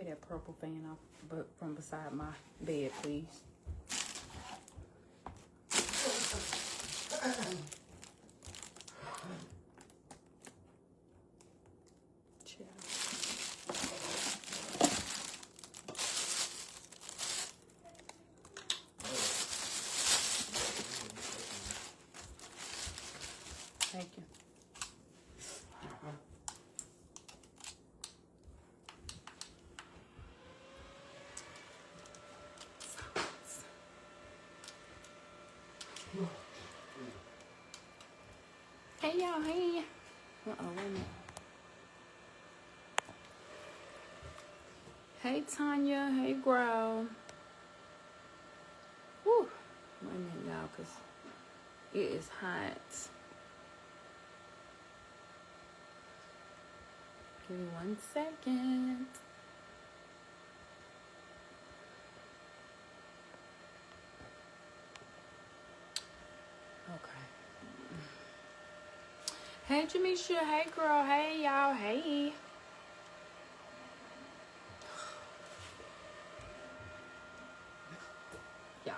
me that purple fan off, but from beside my bed, please. Thank you. Hey y'all, hey. Wait a minute. Hey Tanya, hey Grow. Woo. Wait a minute, y'all, because it is hot. Give me 1 second. Okay. Hey Jamisha, hey girl, hey y'all, hey. Y'all,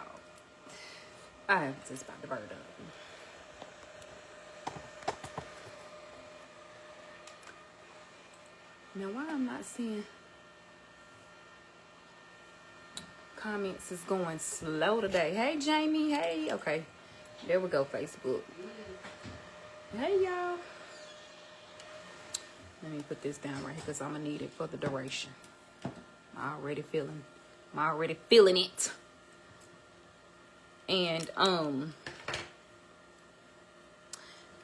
I'm just about to burn up. Now, why I'm not seeing comments is going slow today. Hey, Jamie. Hey. Okay. There we go, Facebook. Hey, y'all. Let me put this down right here because I'm going to need it for the duration. I'm already feeling it. And,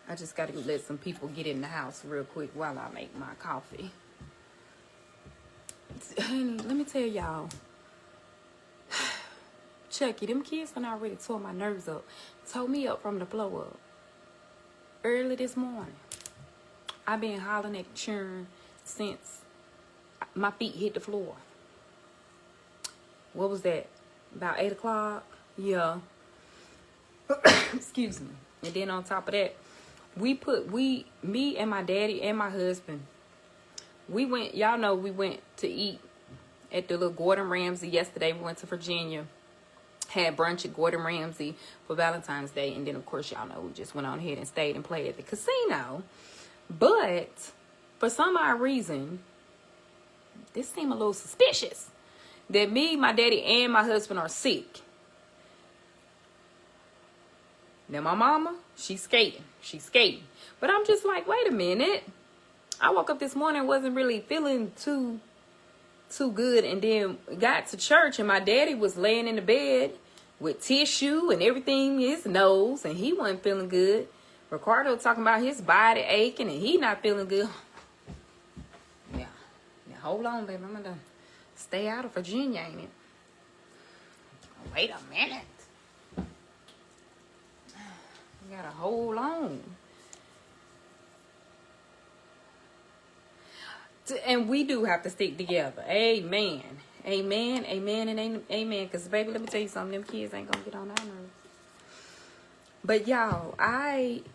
I just got to let some people get in the house real quick while I make my coffee. Honey, let me tell y'all. Chucky, them kids done already tore my nerves up. Tore me up from the floor up. Early this morning. I've been hollering at children since my feet hit the floor. What was that? About 8 o'clock? Yeah. Excuse me. And then on top of that, me and my daddy and my husband, we went to eat at the little Gordon Ramsay yesterday. We went to Virginia, had brunch at Gordon Ramsay for Valentine's Day. And then, of course, y'all know we just went on ahead and stayed and played at the casino. But for some odd reason, this seemed a little suspicious that me, my daddy, and my husband are sick. Now, my mama, she's skating. But I'm just like, wait a minute. I woke up this morning, wasn't really feeling too good, and then got to church, and my daddy was laying in the bed with tissue and everything in his nose, and he wasn't feeling good. Ricardo talking about his body aching, and he not feeling good. Yeah. Now, hold on, baby. I'm gonna stay out of Virginia, ain't it? Wait a minute. You gotta hold on. And we do have to stick together. Amen. Amen. Amen. And amen. Because, baby, let me tell you something. Them kids ain't going to get on our nerves. But, y'all,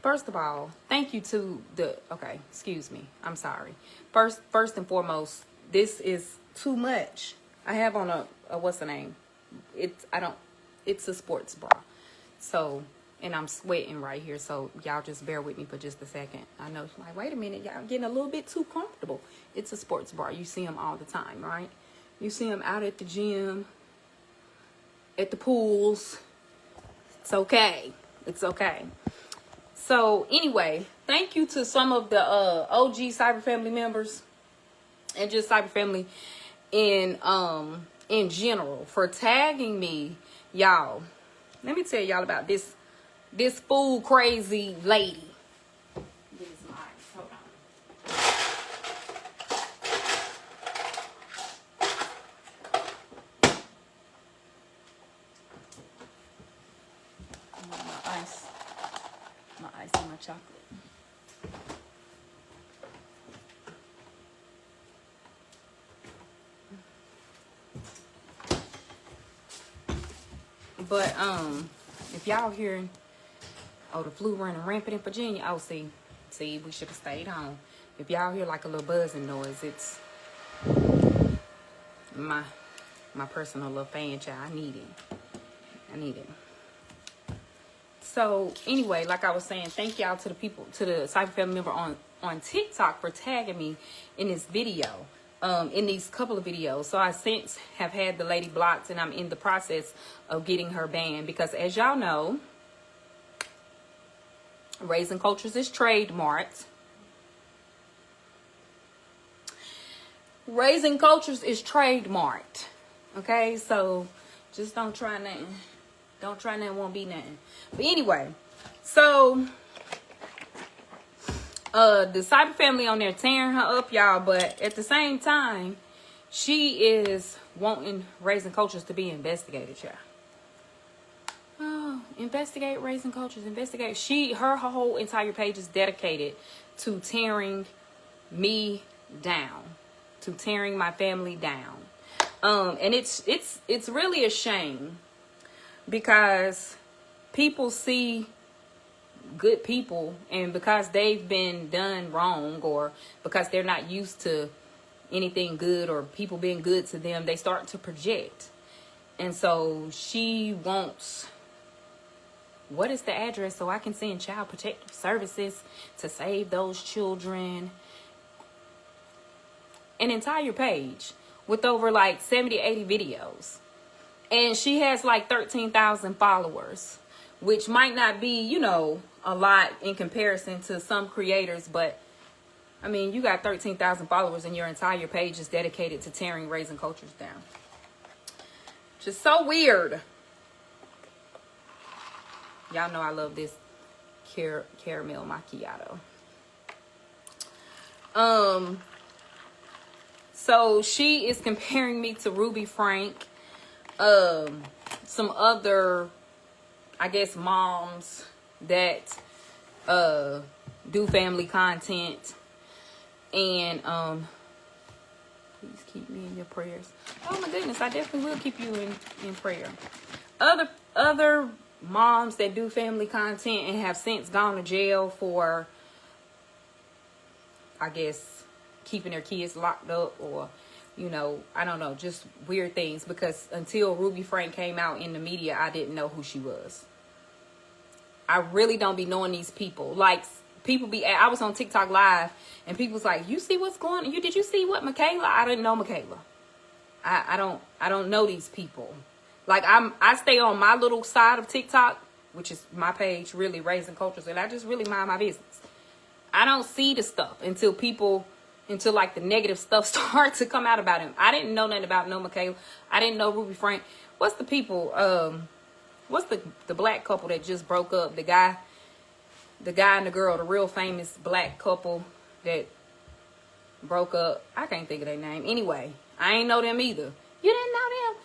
first of all, thank you to okay, excuse me. I'm sorry. First and foremost, this is too much. I have on a what's the name? It's a sports bra. So, and I'm sweating right here, so y'all just bear with me for just a second. I know, like, wait a minute, y'all getting a little bit too comfortable. It's a sports bra. You see them all the time, right? You see them out at the gym, at the pools. It's okay. It's okay. So, anyway, thank you to some of the OG Cyber Family members and just Cyber Family in general for tagging me, y'all. Let me tell y'all about this fool crazy lady. This is mine. Hold on. My ice and my chocolate. But if y'all hearing, the flu running rampant in Virginia, see, we should have stayed home. If y'all hear like a little buzzing noise, it's my personal little fan child. I need it. So anyway, like I was saying, thank y'all to the people, to the Cyber Family member on TikTok for tagging me in this video, in these couple of videos. So I since have had the lady blocked, and I'm in the process of getting her banned, because as y'all know, Raising Cultures is trademarked. Raising Cultures is trademarked. Okay, so just don't try nothing. Don't try nothing, won't be nothing. But anyway, so the Cyber Family on there tearing her up, y'all, but at the same time, she is wanting Raising Cultures to be investigated, y'all. Oh, investigate Raising Cultures, investigate. Her whole entire page is dedicated to tearing me down, to tearing my family down. And it's really a shame, because people see good people, and because they've been done wrong, or because they're not used to anything good or people being good to them, they start to project. And so she wants, what is the address so I can send Child Protective Services to save those children? An entire page with over like 70, 80 videos. And she has like 13,000 followers, which might not be, you know, a lot in comparison to some creators. But, I mean, you got 13,000 followers and your entire page is dedicated to tearing Raising Cultures down. Just so weird. Y'all know I love this caramel macchiato. So she is comparing me to Ruby Frank. Some other, I guess, moms that do family content, and please keep me in your prayers. Oh my goodness, I definitely will keep you in prayer. Other moms that do family content and have since gone to jail for, I guess, keeping their kids locked up, or, you know, I don't know, just weird things. Because until Ruby Frank came out in the media, I didn't know who she was. I really don't be knowing these people. Like, people be, I was on TikTok live, and people was like, you see what's going on? Did you see what Michaela? I didn't know Michaela. I don't know these people. Like, I stay on my little side of TikTok, which is my page, really Raising Cultures, and I just really mind my business. I don't see the stuff until like the negative stuff starts to come out about him. I didn't know nothing about no Michaela. I didn't know Ruby Frank. What's the people, what's the black couple that just broke up? The guy and the girl, the real famous black couple that broke up. I can't think of their name. Anyway, I ain't know them either. You didn't know them?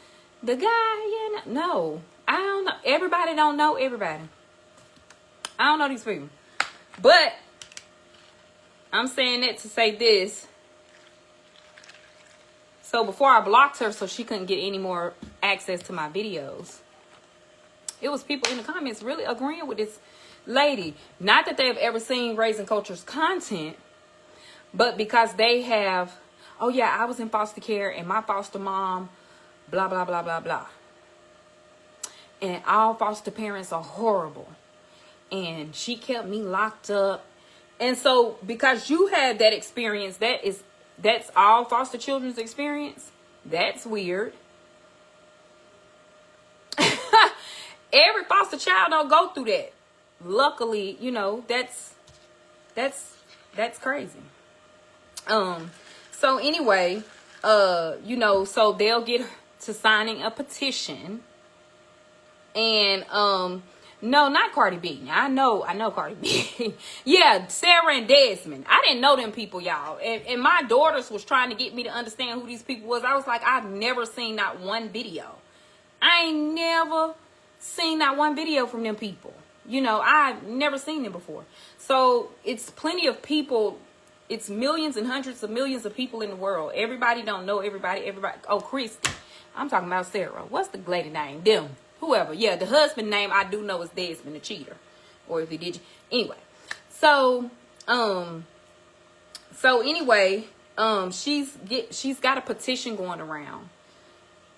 The guy, yeah, no. I don't know. Everybody don't know everybody. I don't know these people. But I'm saying that to say this. So before I blocked her so she couldn't get any more access to my videos, it was people in the comments really agreeing with this lady. Not that they've ever seen Raising Culture's content, but because they have, oh yeah, I was in foster care and my foster mom, blah, blah, blah, blah, blah. And all foster parents are horrible. And she kept me locked up. And so because you had that experience, that's all foster children's experience. That's weird. Every foster child don't go through that. Luckily, you know, that's crazy. So anyway, you know, so they'll get to signing a petition. And no, not Cardi B. I know Cardi B. Yeah, Sarah and Desmond. I didn't know them people, y'all. And my daughters was trying to get me to understand who these people was. I was like, I've never seen not one video. I ain't never seen not one video from them people. You know, I've never seen them before. So it's plenty of people. It's millions and hundreds of millions of people in the world. Everybody don't know everybody. Oh, Christy. I'm talking about Sarah. What's the lady name? Them. Whoever. Yeah, the husband name I do know is Desmond, the cheater. Or if he did. Anyway. So anyway, she's got a petition going around.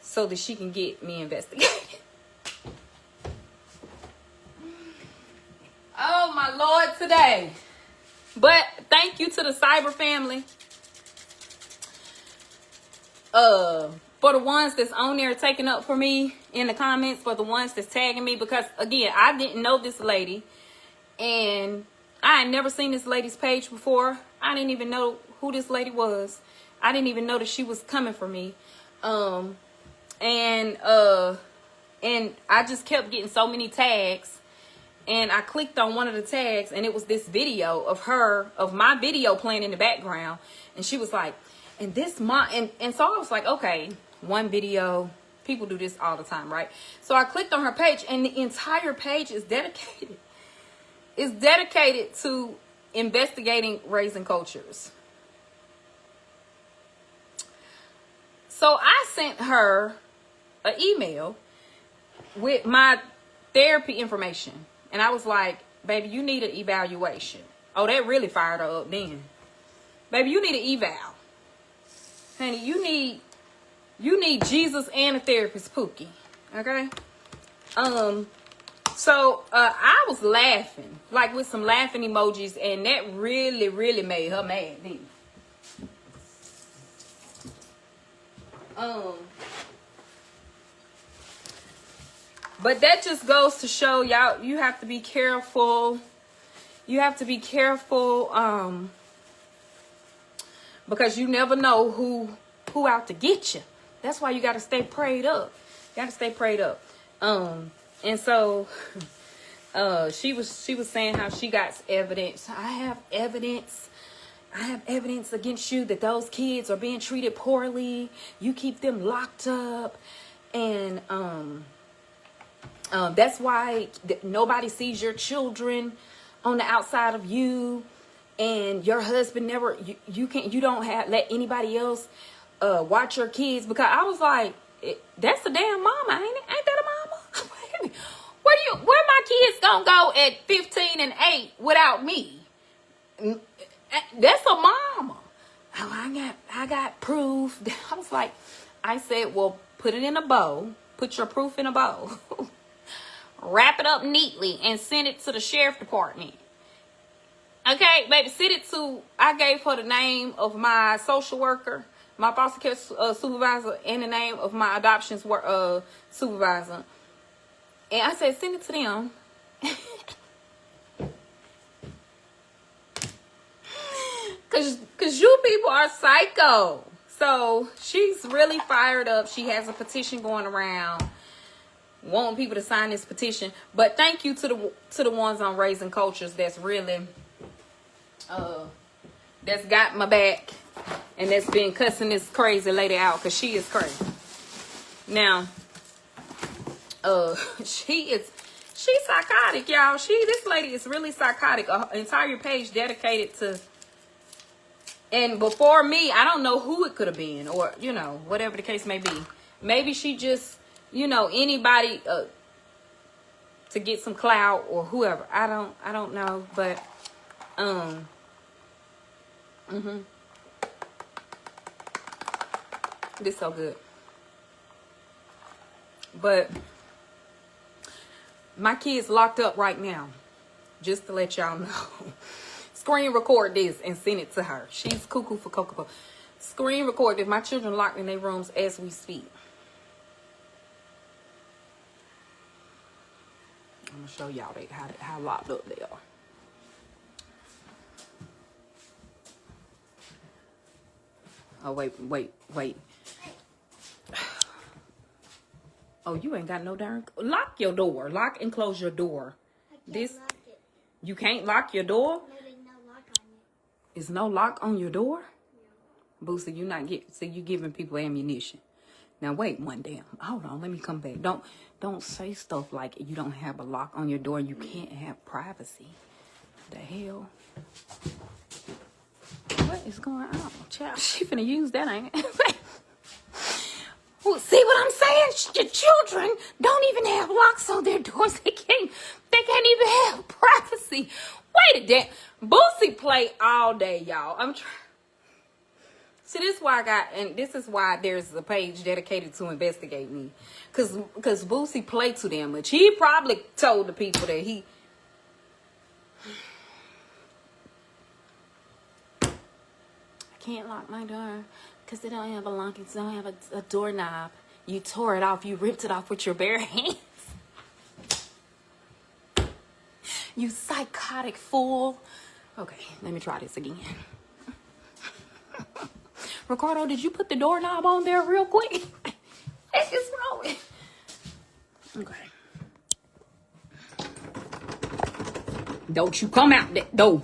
so that she can get me investigated. Oh my Lord, today. But thank you to the cyber family. For the ones that's on there taking up for me in the comments, for the ones that's tagging me, because again, I didn't know this lady, and I had never seen this lady's page before. I didn't even know who this lady was. I didn't even know that she was coming for me. And I just kept getting so many tags, and I clicked on one of the tags, and it was this video of her, of my video playing in the background, and she was like, and this mom, and so I was like, okay, one video, people do this all the time, right? So I clicked on her page, and the entire page is dedicated. It's dedicated to investigating raising cultures. So I sent her an email with my therapy information, and I was like, baby, you need an evaluation. Oh, that really fired her up then. Baby, you need an eval. Honey, you need Jesus and a therapist, Pookie. Okay? So I was laughing, like with some laughing emojis, and that really, really made her mad, didn't it? But that just goes to show y'all, you have to be careful. You have to be careful, because you never know who out to get you. That's why you got to stay prayed up. You got to stay prayed up. And so she was saying how she got evidence. I have evidence against you that those kids are being treated poorly. You keep them locked up, and that's why nobody sees your children on the outside of you, and your husband never, you don't let anybody else watch your kids. Because I was like, that's a damn mama, ain't it? Ain't that a mama? Where my kids gonna go at 15 and 8 without me? That's a mama. Oh, I got proof. I was like, I said, well, put it in a bow. Put your proof in a bow. Wrap it up neatly and send it to the sheriff department. Okay, baby, send it to, I gave her the name of my social worker, my foster care supervisor, and the name of my adoptions supervisor. And I said, send it to them. Cause you people are psycho. So she's really fired up. She has a petition going around, wanting people to sign this petition. But thank you to the ones on Raising Cultures that's really that's got my back, and that's been cussing this crazy lady out, because she is crazy. Now, she's psychotic, y'all. This lady is really psychotic. An entire page dedicated to, and before me, I don't know who it could have been, or, whatever the case may be. Maybe she just, anybody to get some clout, or whoever. I don't know, but this so good. But my kid's locked up right now, just to let y'all know. Screen record this and send it to her. She's cuckoo for Cocoa. Screen record if my children locked in their rooms as we speak. I'm gonna show y'all how locked up they are. Oh, wait. Oh, you ain't got no darn... Lock your door. Lock and close your door. I can't lock it. You can't lock your door? No, there's no lock on it. Is no lock on your door? No. Boosie, you giving people ammunition. Now, wait one damn. Hold on, let me come back. Don't say stuff like you don't have a lock on your door and you can't have privacy. The hell? What is going on? Child, she finna use that, ain't it? Well, see what I'm saying? Your children don't even have locks on their doors. They can't even have privacy. Wait a damn. Boosie play all day, y'all. I'm trying. See, this is why this is why there's a page dedicated to investigate me. Cause Boosie played too damn much. He probably told the people that I can't lock my door because they don't have a lock. It don't have a doorknob. You tore it off. You ripped it off with your bare hands. You psychotic fool. Okay, let me try this again. Ricardo, did you put the doorknob on there real quick? What's just wrong with? Okay. Don't you come out that door.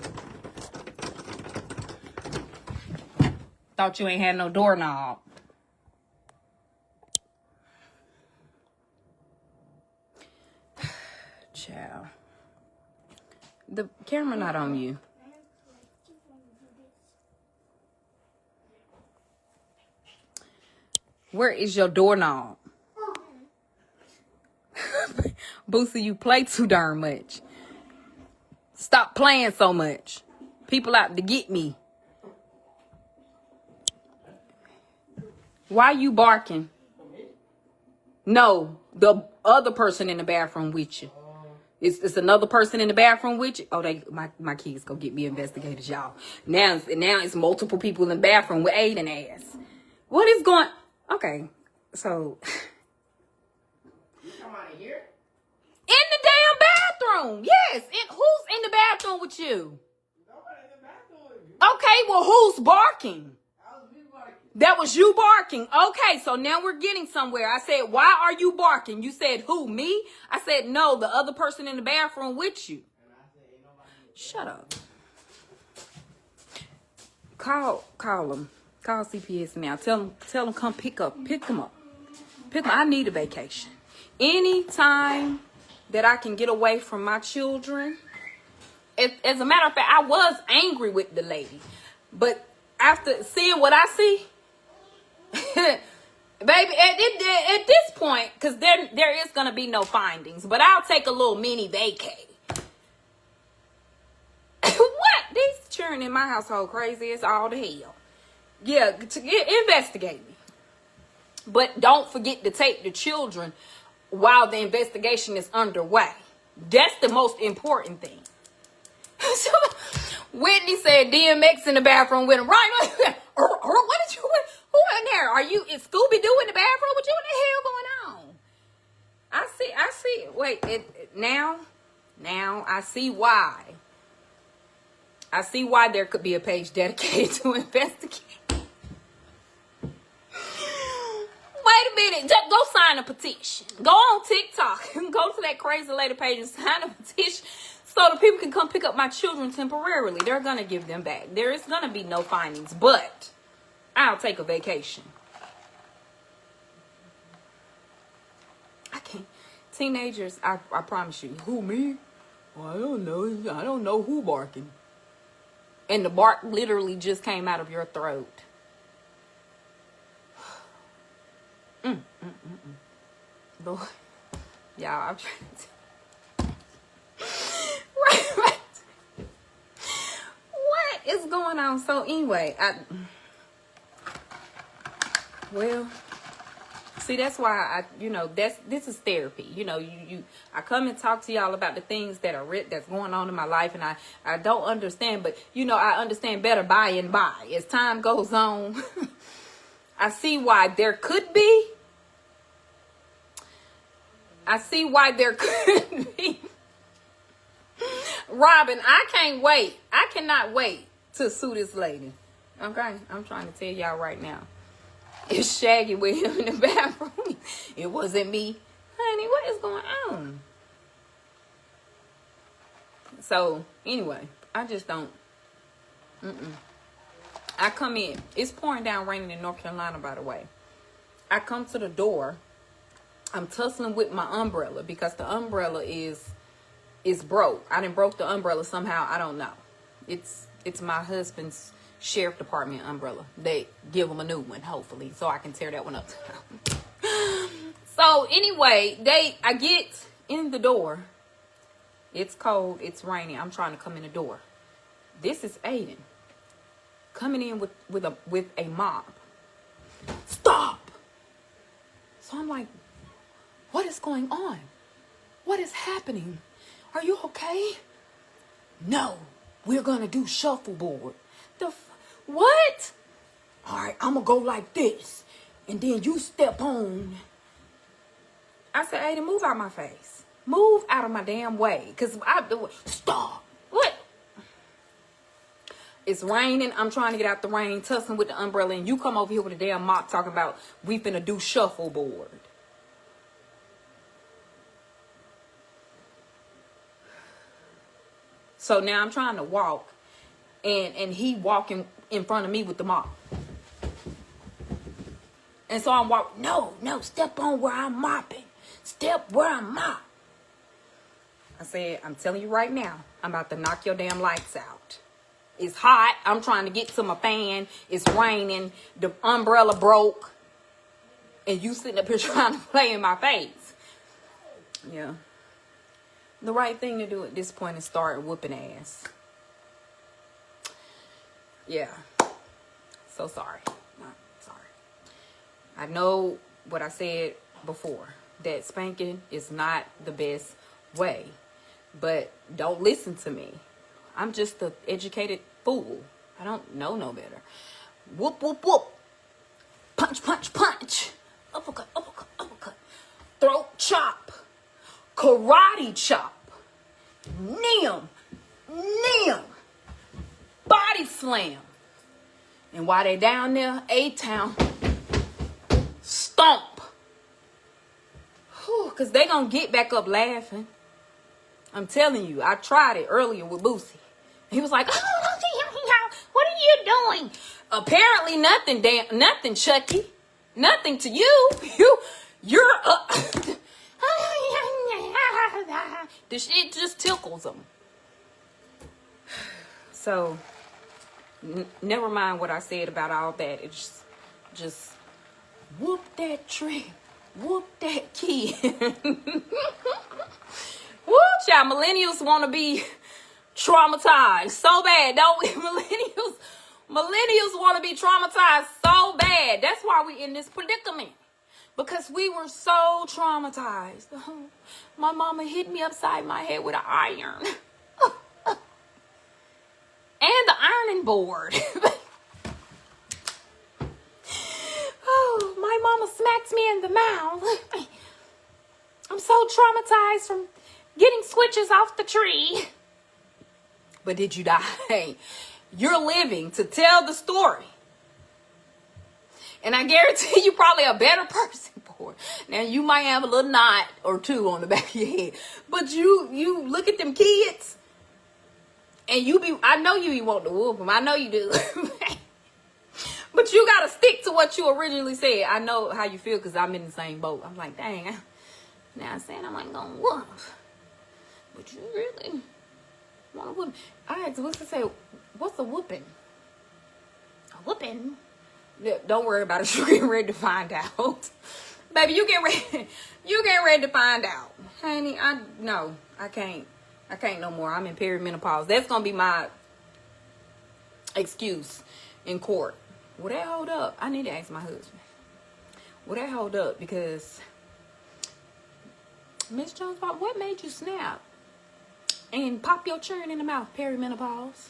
Thought you ain't had no doorknob. Child. The camera not on you. Where is your doorknob? Boosie, you play too darn much. Stop playing so much. People out to get me. Why you barking? No, the other person in the bathroom with you. It's another person in the bathroom with you. Oh, my kids go get me investigators, y'all. Now it's multiple people in the bathroom with Ayden ass. What is going? Okay, so You come out of here? in the damn bathroom. Yes, who's in the bathroom with you? Nobody in the bathroom with you. Okay, well, who's barking? That was me barking. That was you barking. Okay, so now we're getting somewhere. I said, why are you barking? You said, who, me? I said, no, the other person in the bathroom with you. And I said, ain't nobody in the Shut up. Call them. Call CPS now. Tell them come pick them up. Pick them. I need a vacation. Anytime that I can get away from my children. As a matter of fact, I was angry with the lady. But after seeing what I see, baby, at this point, because there is going to be no findings, but I'll take a little mini vacay. What? These children in my household crazy as all the hell. Yeah, investigate me. But don't forget to take the children while the investigation is underway. That's the most important thing. So, Whitney said DMX in the bathroom with him. Right? What did you? Who in there? Is Scooby-Doo in the bathroom? What the hell going on? I see. Wait, now I see why. I see why there could be a page dedicated to investigate. Wait a minute. Just go sign a petition. Go on TikTok. Go to that crazy lady page and sign a petition so the people can come pick up my children temporarily. They're going to give them back. There is going to be no findings, but I'll take a vacation. I can't. Teenagers, I promise you. Who, me? Well, I don't know. I don't know who barking. And the bark literally just came out of your throat. Lord. Y'all, I'm trying to... Right. What is going on? So anyway, see, that's why this is therapy. I come and talk to y'all about the things that that's going on in my life, and I don't understand, but I understand better by and by as time goes on. I see why there could be. Robin, I can't wait. I cannot wait to sue this lady. Okay, I'm trying to tell y'all right now. It's Shaggy with him in the bathroom. It wasn't me. Honey, what is going on? So, anyway, I just don't. I come in. It's pouring down raining in North Carolina, by the way. I come to the door. I'm tussling with my umbrella because the umbrella is broke. I done broke the umbrella somehow. I don't know. It's my husband's sheriff department umbrella. They give him a new one, hopefully, so I can tear that one up. So anyway, I get in the door. It's cold. It's raining. I'm trying to come in the door. This is Ayden coming in with a mop. Stop! So I'm like, what is going on? What is happening? Are you okay? No, we're gonna do shuffleboard. What? All right, I'm gonna go like this, and then you step on. I said, Ayden, move out my face. Move out of my damn way, cause stop. What? It's raining. I'm trying to get out the rain, tussling with the umbrella, and you come over here with a damn mop talking about we finna do shuffleboard. So now I'm trying to walk, and he walking in front of me with the mop. And so I'm walking, no, step on where I'm mopping. Step where I'm mopping. I said, I'm telling you right now, I'm about to knock your damn lights out. It's hot. I'm trying to get to my fan. It's raining. The umbrella broke. And you sitting up here trying to play in my face. Yeah. The right thing to do at this point is start whooping ass. Yeah. So sorry. Not sorry. I know what I said before. That spanking is not the best way. But don't listen to me. I'm just an educated fool. I don't know no better. Whoop, whoop, whoop. Punch, punch, punch. Uppercut, uppercut, uppercut. Throat chop. Karate chop. Nim. Body slam. And while they down there, A-Town, stomp. Because they going to get back up laughing. I'm telling you, I tried it earlier with Boosie. He was like, oh, what are you doing? Apparently nothing, Chucky. Nothing to you. You're the shit just tickles them. So, never mind what I said about all that. It's just whoop that tree. Whoop that kid. Woo, child. Millennials want to be traumatized so bad, don't we? Millennials want to be traumatized so bad. That's why we in this predicament. Because we were so traumatized. My mama hit me upside my head with an iron. And the ironing board. Oh, my mama smacked me in the mouth. I'm so traumatized from getting switches off the tree. But did you die? You're living to tell the story. And I guarantee you probably a better person for it. Now, you might have a little knot or two on the back of your head. But you look at them kids. And I know you be wanting to whoop them. I know you do. But you got to stick to what you originally said. I know how you feel because I'm in the same boat. I'm like, dang. Now I'm saying I ain't going to whoop. But you really want to whoop. All right, so what's to say? What's a whooping? A whooping? Don't worry about it. You're getting ready to find out. Baby, you get ready to find out. Honey, I can't no more. I'm in perimenopause. That's going to be my excuse in court. Will that hold up? I need to ask my husband. Will that hold up? Because Miss Jones, what made you snap and pop your churn in the mouth? Perimenopause.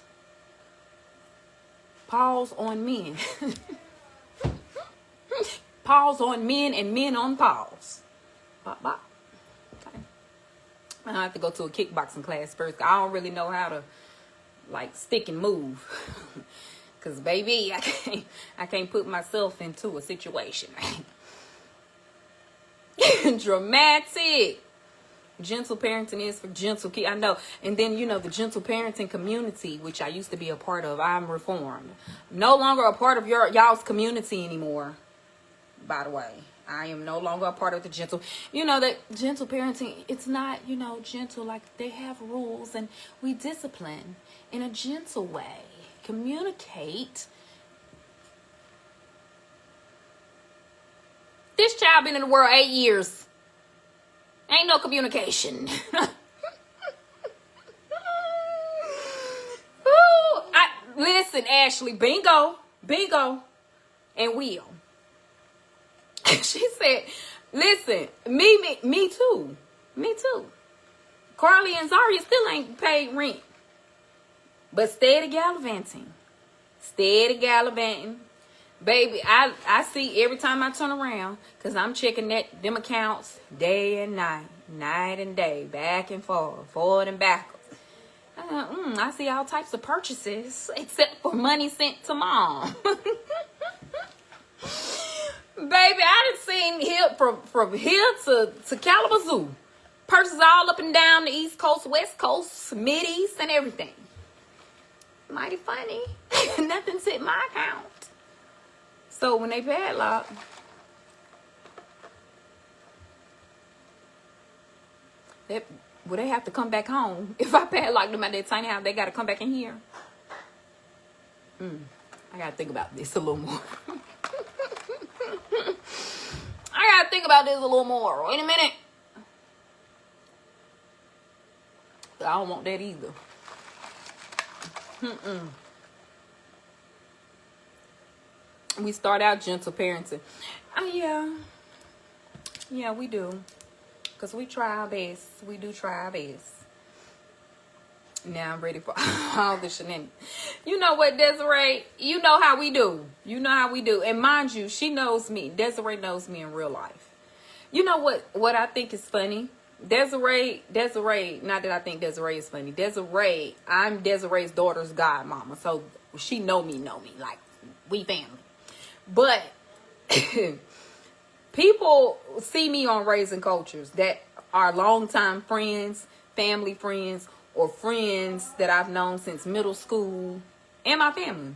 Pause on men. Pause on men and men on pause. Bop, bop. Okay. I have to go to a kickboxing class first. I don't really know how to stick and move. Cause baby, I can't put myself into a situation. Dramatic. Gentle parenting is for gentle kids. I know. And then, the gentle parenting community, which I used to be a part of, I'm reformed. No longer a part of y'all's community anymore. By the way, I am no longer a part of the gentle. That gentle parenting, it's not, gentle. Like, they have rules and we discipline in a gentle way. Communicate. This child been in the world 8 years. Ain't no communication. Listen. Listen, Ashley, bingo, and Will. She said, listen, me too. Carly and Zaria still ain't paid rent. But steady gallivanting. Baby, I see every time I turn around, because I'm checking them accounts day and night and day, back and forward and backwards. I see all types of purchases, except for money sent to mom. Baby, I done seen from here to Kalamazoo. Purses all up and down the East Coast, West Coast, Mid-East, and everything. Mighty funny. Nothing's hit my account. So when they padlock, they have to come back home. If I padlock them at that tiny house, they got to come back in here. I got to think about this a little more. Wait a minute. I don't want that either. We start out gentle parenting. Yeah, we do. Because we try our best. We do try our best. Now I'm ready for all the shenanigans. You know what, Desiree? You know how we do. And mind you, she knows me. Desiree knows me in real life. You know what I think is funny? Desiree, not that I think Desiree is funny. Desiree, I'm Desiree's daughter's godmama. So she know me. Like, we family. But people see me on Raising Cultures that are longtime friends, family friends, or friends that I've known since middle school, and my family.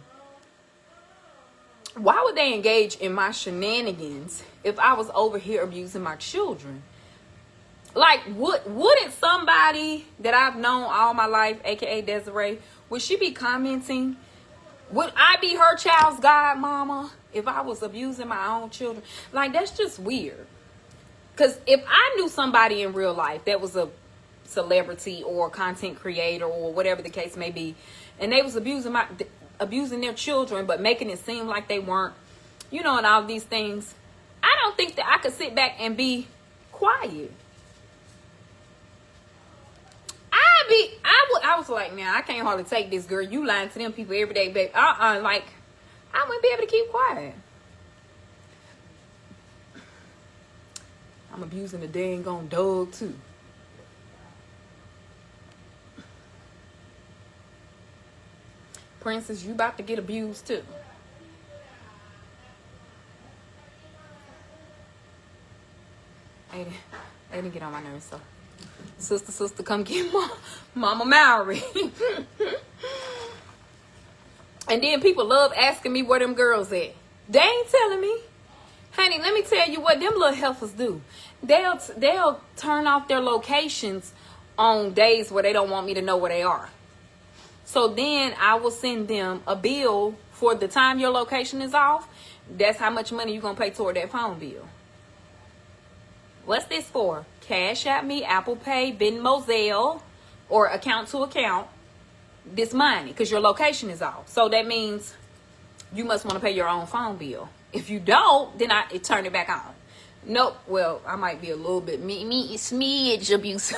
Why would they engage in my shenanigans if I was over here abusing my children? Like, wouldn't somebody that I've known all my life, aka Desiree, would she be commenting? Would I be her child's godmama if I was abusing my own children? Like, that's just weird. Because if I knew somebody in real life that was a celebrity or a content creator or whatever the case may be, and they was abusing their children but making it seem like they weren't, and all these things, I don't think that I could sit back and be quiet. I was like, man, I can't hardly take this, girl. You lying to them people every day, baby. Like, I wouldn't be able to keep quiet. I'm abusing the dang on dog too. Princess, you about to get abused too. Ayden get on my nerves, so. Sister, come get Mama Maury. And then people love asking me where them girls at. They ain't telling me. Honey, let me tell you what them little heifers do. They'll turn off their locations on days where they don't want me to know where they are. So then I will send them a bill for the time your location is off. That's how much money you're going to pay toward that phone bill. What's this for? Cash at me, Apple Pay, Venmo, Zelle, or account to account this money because your location is off. So that means you must want to pay your own phone bill. If you don't, then I turn it back on. Nope. Well, I might be a little bit smidge abuse.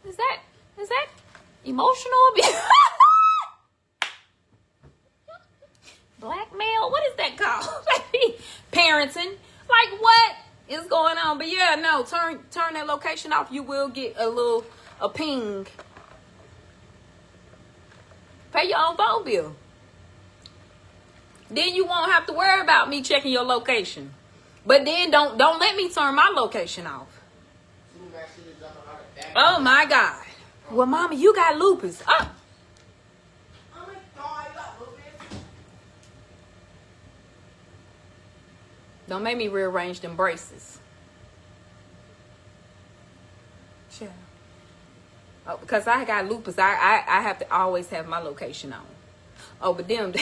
Is that emotional abuse? Blackmail? What is that called? Parenting? Like, what is going on? But yeah, no, turn that location off. You will get a ping. Pay your own phone bill. Then you won't have to worry about me checking your location. But then don't let me turn my location off. Oh my God. Well, Mama, you got lupus. Oh. Don't make me rearrange them braces. Sure. Oh, because I got lupus. I have to always have my location on. Oh, but them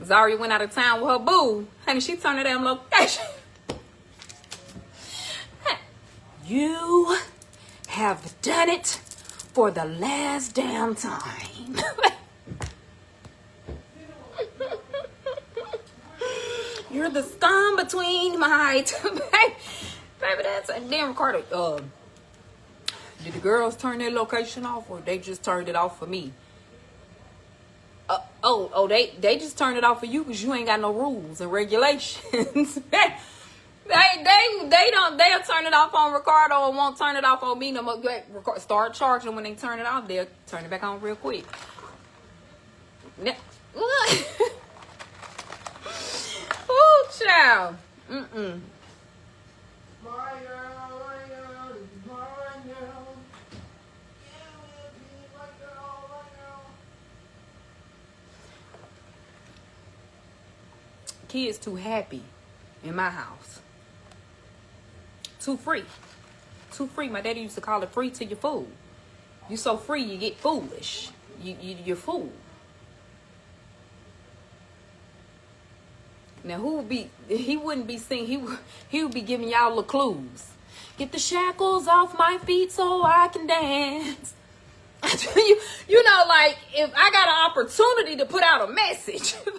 Zaria went out of town with her boo. Honey, she turned her damn location. You have done it for the last damn time. You're the scum between my two baby. That's and then Ricardo. Did the girls turn their location off, or they just turned it off for me? They just turned it off for you because you ain't got no rules and regulations. They'll turn it off on Ricardo and won't turn it off on me no more. Start charging when they turn it off. They'll turn it back on real quick. Ooh, child. Mm-mm. My girl. You will be my girl, my girl. Kids too happy in my house. Too free. Too free. My daddy used to call it free till you're fool. You so free, you get foolish. You're fool. Now he wouldn't be singing, he would be giving y'all little clues. Get the shackles off my feet so I can dance. you know, like if I got an opportunity to put out a message, baby,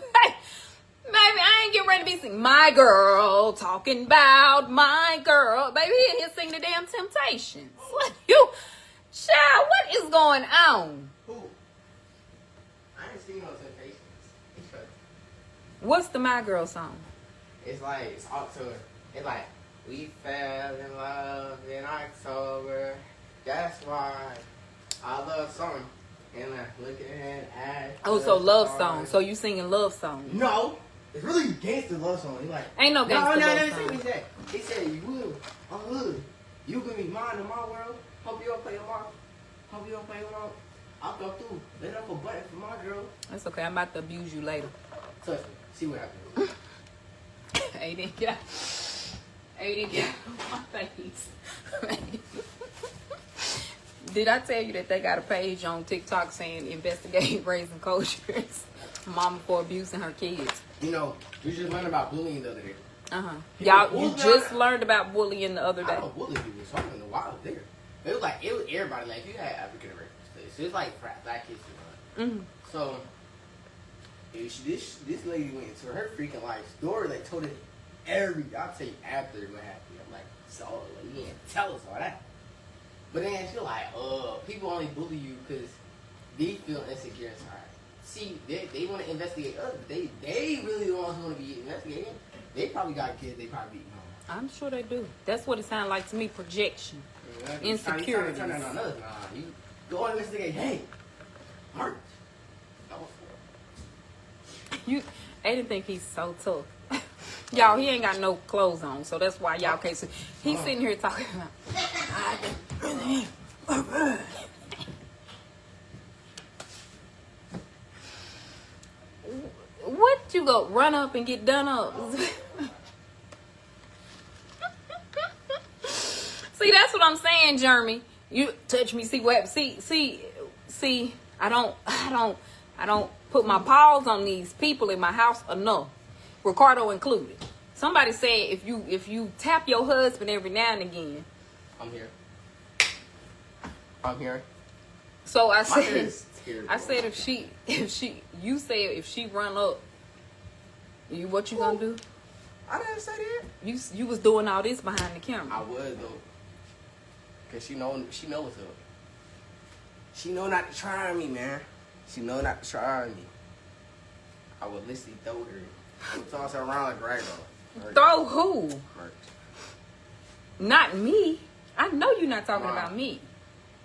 I ain't getting ready to be singing my girl, talking about my girl. Baby, he in here singing the damn Temptations. What child, what is going on? Who? I ain't seen no Temptations. What's the My Girl song? It's like, it's October. It's like, we fell in love in October. That's why I love song. And I look at Oh, so love song. So you singing love song? No. It's really a gangster love song. It's like, Ain't no gangster love no, song. that. He said, you will. I'm hood. You gonna be mine in my world. Hope you don't play them off. Hope you don't play them off. I'll go through. Let up a button for my girl. That's okay. I'm about to abuse you later. Touch me. See what happens. Ayden, get out my face. Did I tell you that they got a page on TikTok saying investigate raising cultures? Mama for abusing her kids. You know, we just learned about bullying the other day. Y'all, you just learned about bullying the other day. I don't bully people, so I don't know why I was there. It was everybody. Like, you had African American studies. So it's like black kids. So this lady went into her freaking life story. Like, told it I'll tell you after what happened. I'm like, so like, you didn't tell us all that. But then she's like, people only bully you because they feel insecure inside. See, they want to investigate us. They really the ones who want to be investigating. They probably got kids. They probably beat home. I'm sure they do. That's what it sounded like to me. Projection, insecurity. Turn that on us. Nah, you go and investigate. Hey, Mark. Ayden think he's so tough. Y'all, he ain't got no clothes on, so that's why y'all can't see. He's sitting here talking about. What you go run up and get done up? See, that's what I'm saying, Jeremy. You touch me, see what? See. I don't put my paws on these people in my house enough, Ricardo included. Somebody said if you tap your husband every now and again. I'm here. So I said if she run up, what you gonna do? I didn't say that. You was doing all this behind the camera. I was though, cause she know what's up. She know not to try me, man. She know not to try me. I would literally throw her. Toss her around like rag doll. Throw who? Merch. Not me. I know you're not talking about me.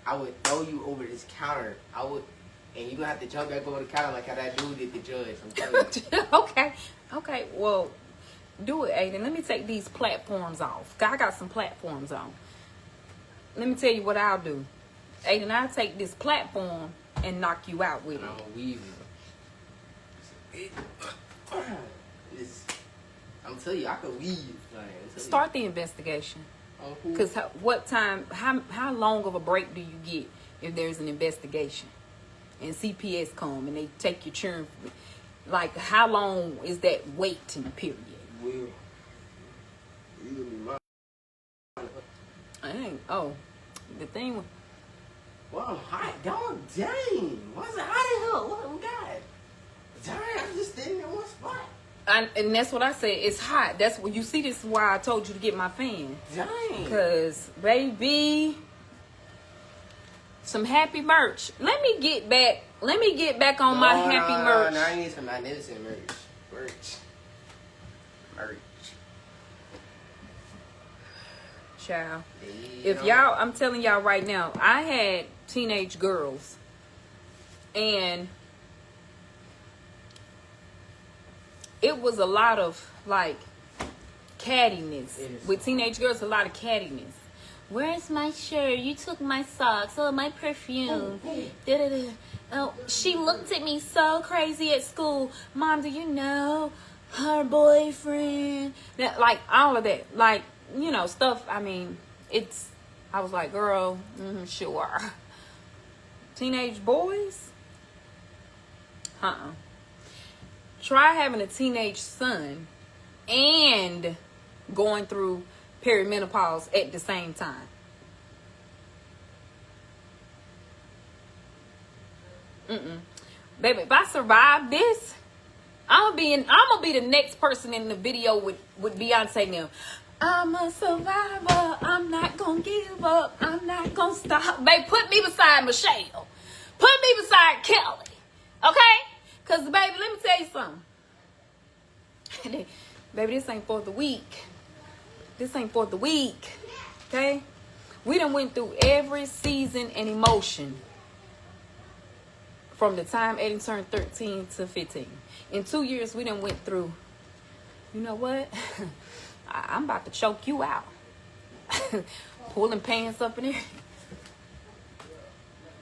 I would throw you over this counter. And you gonna have to jump back over the counter like how that dude did the judge. I'm telling you. Okay. Well, do it, Ayden. Let me take these platforms off. I got some platforms on. Let me tell you what I'll do. Ayden, I'll take this platform and knock you out with it. I'm gonna weave it. I'm telling you, I could weave. Start the investigation. Because how long of a break do you get if there's an investigation and CPS come and they take your children? Like, how long is that waiting period? Well, you gonna be mine. The thing. Well, I'm hot, dog. Dang. Why's it hot in here? What we got? Dang, I'm just standing in one spot. And that's what I said. It's hot. That's what you see. This is why I told you to get my fan. Dang. Because, baby, some happy merch. Let me get back on my happy merch. No, I need some magnificent merch. Child. Yeah. If y'all, I'm telling y'all right now, I had teenage girls. And it was a lot of, like, cattiness. With teenage girls, a lot of cattiness. Where's my shirt? You took my socks. Oh, my perfume. Da-da-da. Oh, she looked at me so crazy at school. Mom, do you know her boyfriend? That, like, all of that. Like, you know, stuff. I mean, I was like, girl, sure. Teenage boys? Try having a teenage son and going through perimenopause at the same time. Baby, if I survive this, I'm gonna be the next person in the video with Beyonce now. I'm a survivor. I'm not gonna give up. I'm not gonna stop. Baby, put me beside Michelle. Put me beside Kelly. Okay? Because, baby, let me tell you something. Baby, this ain't for the weak. This ain't for the weak. Okay? We done went through every season and emotion from the time Ayden turned 13 to 15. In 2 years, we done went through, you know what? I'm about to choke you out. Pulling pants up in here.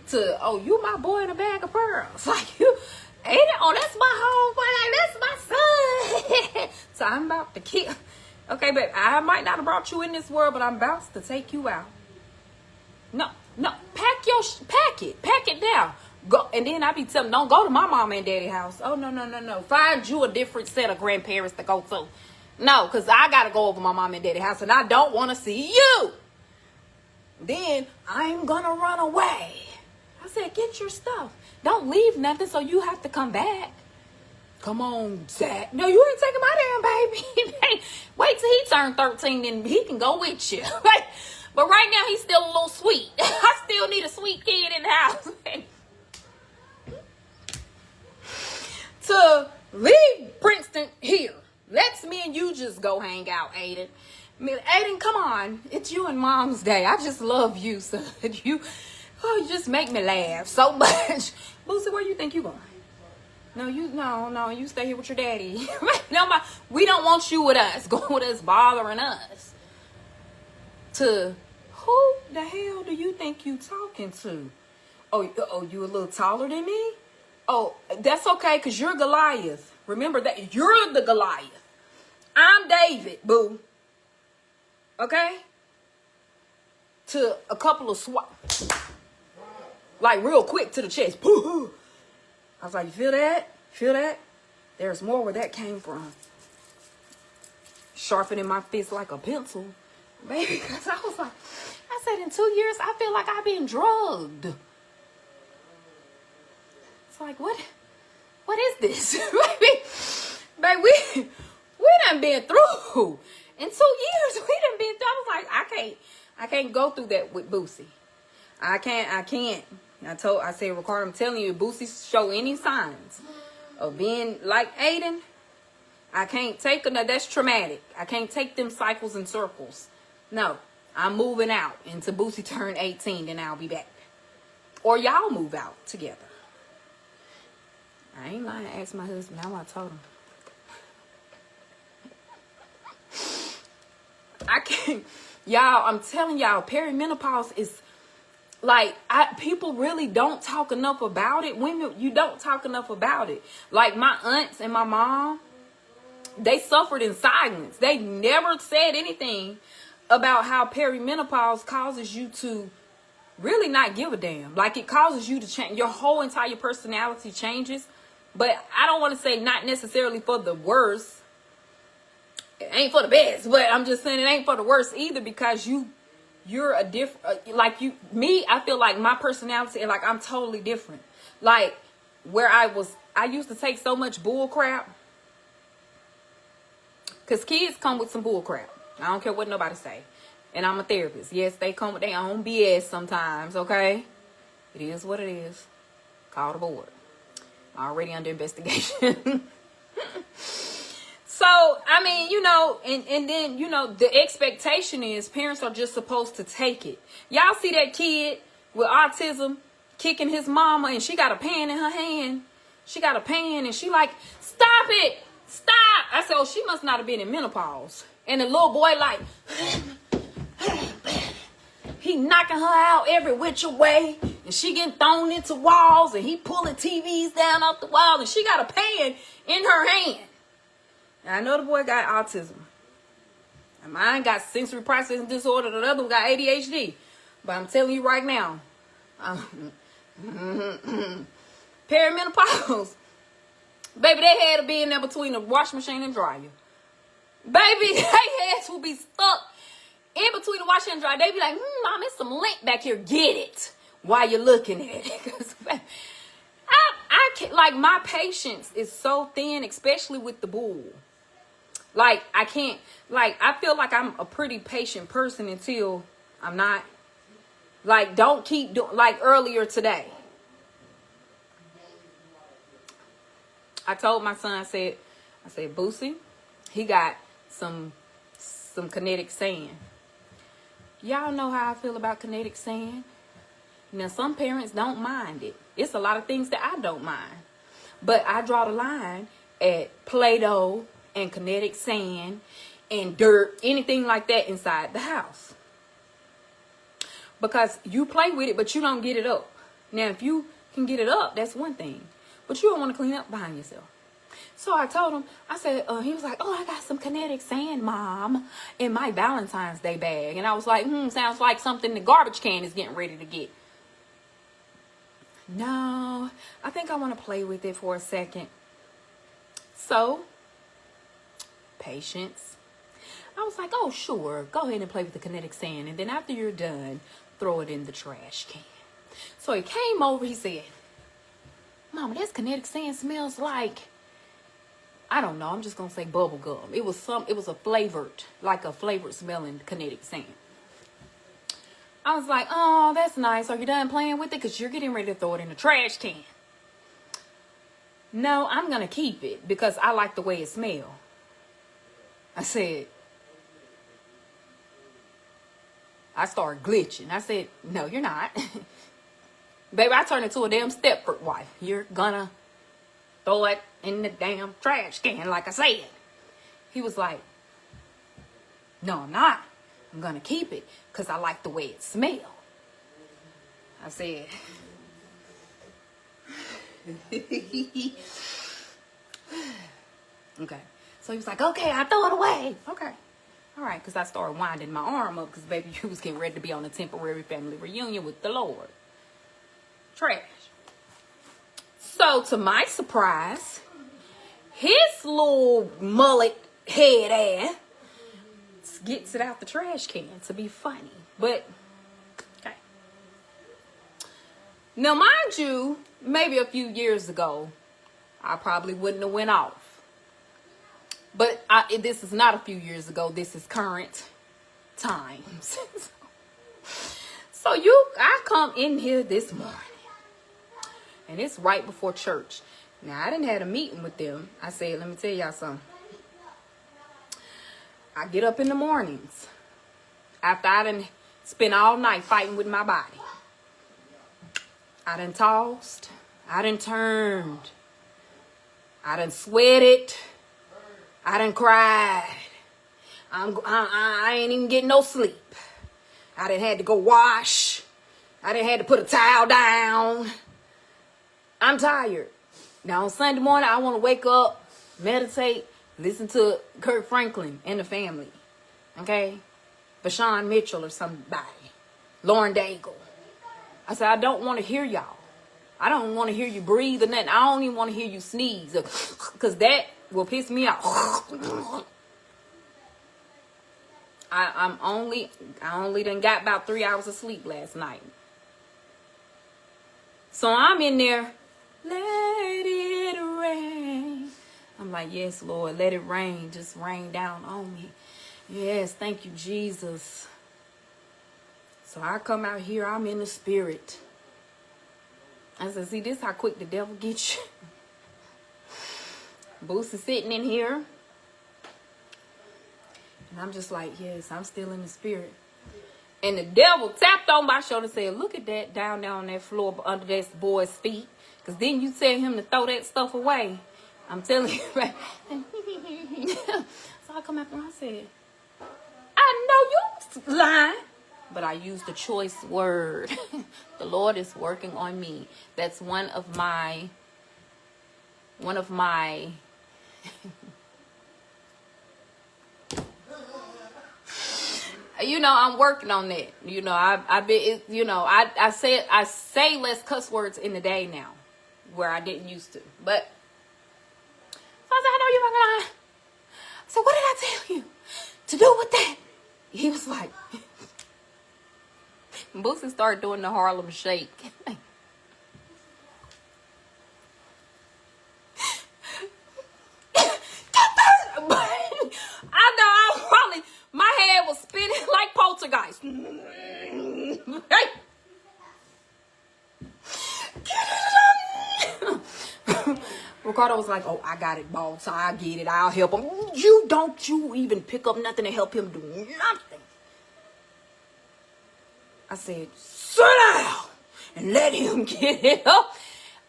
To, oh, you my boy in a bag of pearls. Like, you, ain't it? Oh, that's my homeboy. That's my son. So I'm about to kill. Okay, babe, I might not have brought you in this world, but I'm about to take you out. No, pack it down. Go, and then I be telling, don't go to my mom and daddy house. Oh, no. Find you a different set of grandparents to go to. No, because I got to go over my mom and daddy house, and I don't want to see you. Then I'm going to run away. I said, get your stuff. Don't leave nothing so you have to come back. Come on, Zach. No, you ain't taking my damn baby. Wait till he turn 13, then he can go with you. But right now, he's still a little sweet. I still need a sweet kid in the house. To leave Princeton here. Let's me and you just go hang out, Ayden. Ayden, come on. It's you and Mom's Day. I just love you, son. You just make me laugh so much. Boosie, where you think you going? No, you stay here with your daddy. No, we don't want you with us. Go with us, bothering us. To who the hell do you think you talking to? Oh, you a little taller than me? Oh, that's okay, because you're Goliath. Remember that. You're the Goliath. I'm David, boo. Okay? To a couple of swats. Like, real quick to the chest. I was like, you feel that? Feel that? There's more where that came from. Sharpening my fist like a pencil. Baby, because I was like, I said, in 2 years, I feel like I've been drugged. It's like, what is this? Baby, we done been through. In 2 years, we done been through. I was like, I can't go through that with Boosie. I can't. I said, Ricardo, I'm telling you, if Boosie show any signs of being like Ayden, I can't take another. That's traumatic. I can't take them cycles and circles. No, I'm moving out until Boosie turn 18, then I'll be back. Or y'all move out together. I ain't lying. Ask my husband. Now I told him. I can't. Y'all, I'm telling y'all, perimenopause is like, people really don't talk enough about it. Women, you don't talk enough about it. Like my aunts and my mom, they suffered in silence. They never said anything about how perimenopause causes you to really not give a damn. Like, it causes you to change. Your whole entire personality changes. But I don't want to say not necessarily for the worse. It ain't for the best, but I'm just saying it ain't for the worst either, because you're a different, I feel like my personality, and like I'm totally different. Like, where I used to take so much bull crap Because kids come with some bull crap. I don't care what nobody say. And I'm a therapist. Yes, they come with their own BS sometimes, okay? It is what it is. Call the board. Already under investigation. So, I mean, you know, and then, you know, the expectation is parents are just supposed to take it. Y'all see that kid with autism kicking his mama and she got a pan in her hand. She got a pan and she like, stop it. Stop. I said, oh, she must not have been in menopause. And the little boy like, he knocking her out every which way. And she getting thrown into walls and he pulling TVs down off the wall. And she got a pan in her hand. I know the boy got autism. And mine got sensory processing disorder. The other one got ADHD. But I'm telling you right now, perimenopause. Baby, they had to be in there between the washing machine and dryer. Baby, they heads will be stuck in between the washing and dryer. They be like, Mom, there's some lint back here. Get it while you're looking at it. I can't, like, my patience is so thin, especially with the bull. Like, I can't, like, I feel like I'm a pretty patient person until I'm not. Like, don't keep doing, like earlier today. I told my son, I said, Boosie, he got some kinetic sand. Y'all know how I feel about kinetic sand. Now, some parents don't mind it. It's a lot of things that I don't mind. But I draw the line at Play-Doh and kinetic sand and dirt, anything like that inside the house. Because you play with it, but you don't get it up. Now, if you can get it up, that's one thing. But you don't want to clean up behind yourself. So I told him, I said, he was like, oh, I got some kinetic sand, Mom, in my Valentine's Day bag. And I was like, sounds like something the garbage can is getting ready to get. No, I think I want to play with it for a second. So, patience. I was like, oh, sure, go ahead and play with the kinetic sand. And then after you're done, throw it in the trash can. So he came over, he said, Mama, this kinetic sand smells like, I don't know, I'm just going to say bubble gum. It was a flavored smelling kinetic sand. I was like, oh, that's nice. Are you done playing with it? Because you're getting ready to throw it in the trash can. No, I'm going to keep it because I like the way it smells. I said, I started glitching. I said, no, you're not. Baby, I turned into a damn Stepford wife. You're gonna throw it in the damn trash can, like I said. He was like, no, I'm not. I'm gonna keep it because I like the way it smells. I said, okay. So he was like, okay, I throw it away. Okay. All right, because I started winding my arm up because, baby, you was getting ready to be on a temporary family reunion with the Lord. Trash. So, to my surprise, his little mullet head ass gets it out the trash can to be funny. But, okay. Now, mind you, maybe a few years ago, I probably wouldn't have went off. But this is not a few years ago. This is current times. So I come in here this morning. And it's right before church. Now, I didn't have a meeting with them. I said, let me tell y'all something. I get up in the mornings. After I done spent all night fighting with my body. I done tossed. I done turned. I done sweated. I done cried. I ain't even getting no sleep. I done had to go wash. I done had to put a towel down. I'm tired. Now on Sunday morning, I want to wake up, meditate, listen to Kirk Franklin and the family. Okay? Vashawn Mitchell or somebody. Lauren Daigle. I said, I don't want to hear y'all. I don't want to hear you breathe or nothing. I don't even want to hear you sneeze. Because that will piss me off. I only done got about 3 hours of sleep last night. So I'm in there. Let it rain. I'm like, yes, Lord, let it rain. Just rain down on me. Yes, thank you, Jesus. So I come out here, I'm in the spirit. I said, see, this how quick the devil gets you. Boosie sitting in here. And I'm just like, yes, I'm still in the spirit. And the devil tapped on my shoulder and said, look at that down there on that floor under that boy's feet. Because then you tell him to throw that stuff away. I'm telling you, right? So I come after him and I said, I know you lying. But I used the choice word. The Lord is working on me. That's one of my you know, I'm working on that. You know, I've been, you know, I say less cuss words in the day now, where I didn't used to. But so I said, I know you're not lying. So what did I tell you to do with that? He was like, Boosie started doing the Harlem Shake. I know I probably, my head was spinning like poltergeist. Ricardo was like, oh, I got it, boss. I get it. I'll help him. You even pick up nothing to help him do nothing. I said, sit down and let him get it up.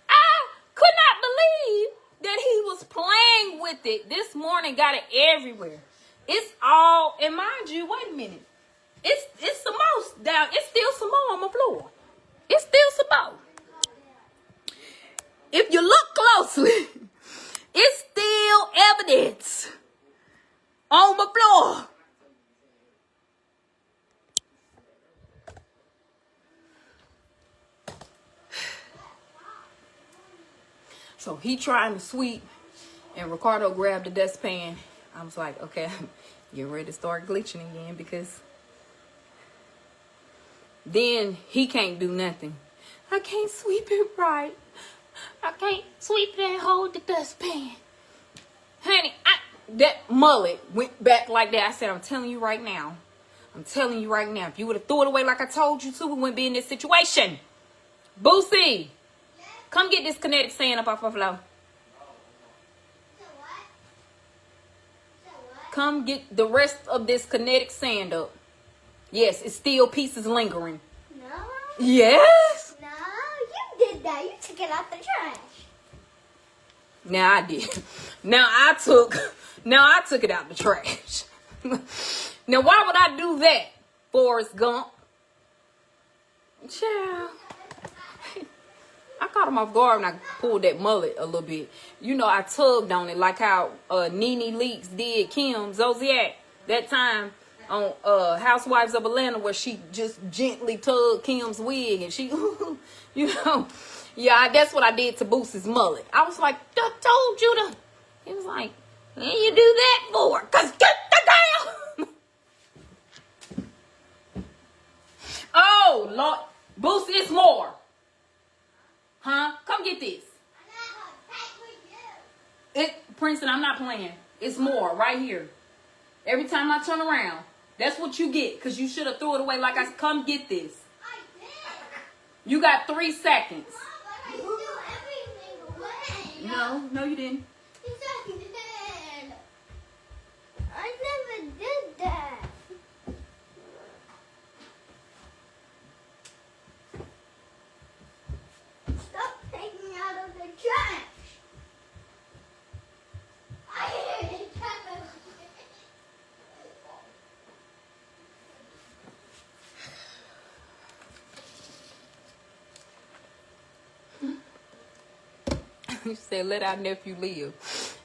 I could not believe that he was playing with it. This morning got it everywhere. It's all, and mind you, wait a minute. It's some more down. It's still some more on the floor. It's still some more. If you look closely, it's still evidence on the floor. So he trying to sweep, and Ricardo grabbed the dustpan. I was like, okay, get ready to start glitching again, because then he can't do nothing. I can't sweep it right. I can't sweep it and hold the dustpan. Honey, that mullet went back like that. I said, I'm telling you right now. If you would have threw it away like I told you to, we wouldn't be in this situation. Boosie, come get this kinetic sand up off the floor. Come get the rest of this kinetic sand up. Yes, it's still pieces lingering. No. Yes. No, you did that. You took it out the trash. Now I did. Now I took it out the trash. Now why would I do that, Forrest Gump? Child. I caught him off guard when I pulled that mullet a little bit. You know, I tugged on it like how Nene Leakes did Kim Zolciak that time on Housewives of Atlanta, where she just gently tugged Kim's wig and she, you know, yeah, that's what I did to Boosie's mullet. I was like, I told you to. He was like, what you do that for? Cause get the damn. Oh Lord, Boosie, it's more. Huh? Come get this. Princeton, I'm not playing. It's more right here. Every time I turn around, that's what you get. Because you should have threw it away like I come get this. I did. You got 3 seconds. Mom, but I threw everything away. No, you didn't. Yes, I did. I never did that. Stop taking out of the trash. I didn't touch it. You said, let our nephew live.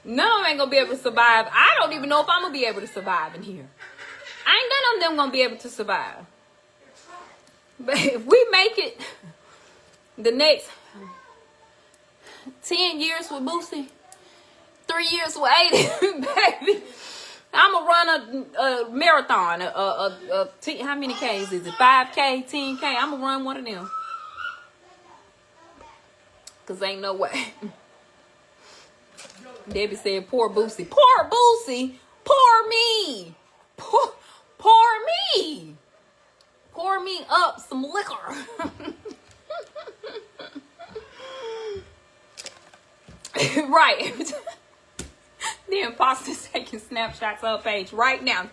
No, I ain't gonna be able to survive. I don't even know if I'm gonna be able to survive in here. I ain't none of them gonna be able to survive. But if we make it the next 10 years with Boosie, 3 years with Ayden, baby, I'm gonna run a marathon. How many Ks is it? 5K, 10K? I'm gonna run one of them. Cause ain't no way. Debbie said, poor Boosie. Poor Boosie. Poor me. Poor me. Pour me up some liquor. Right. The imposter's taking snapshots of her page right now.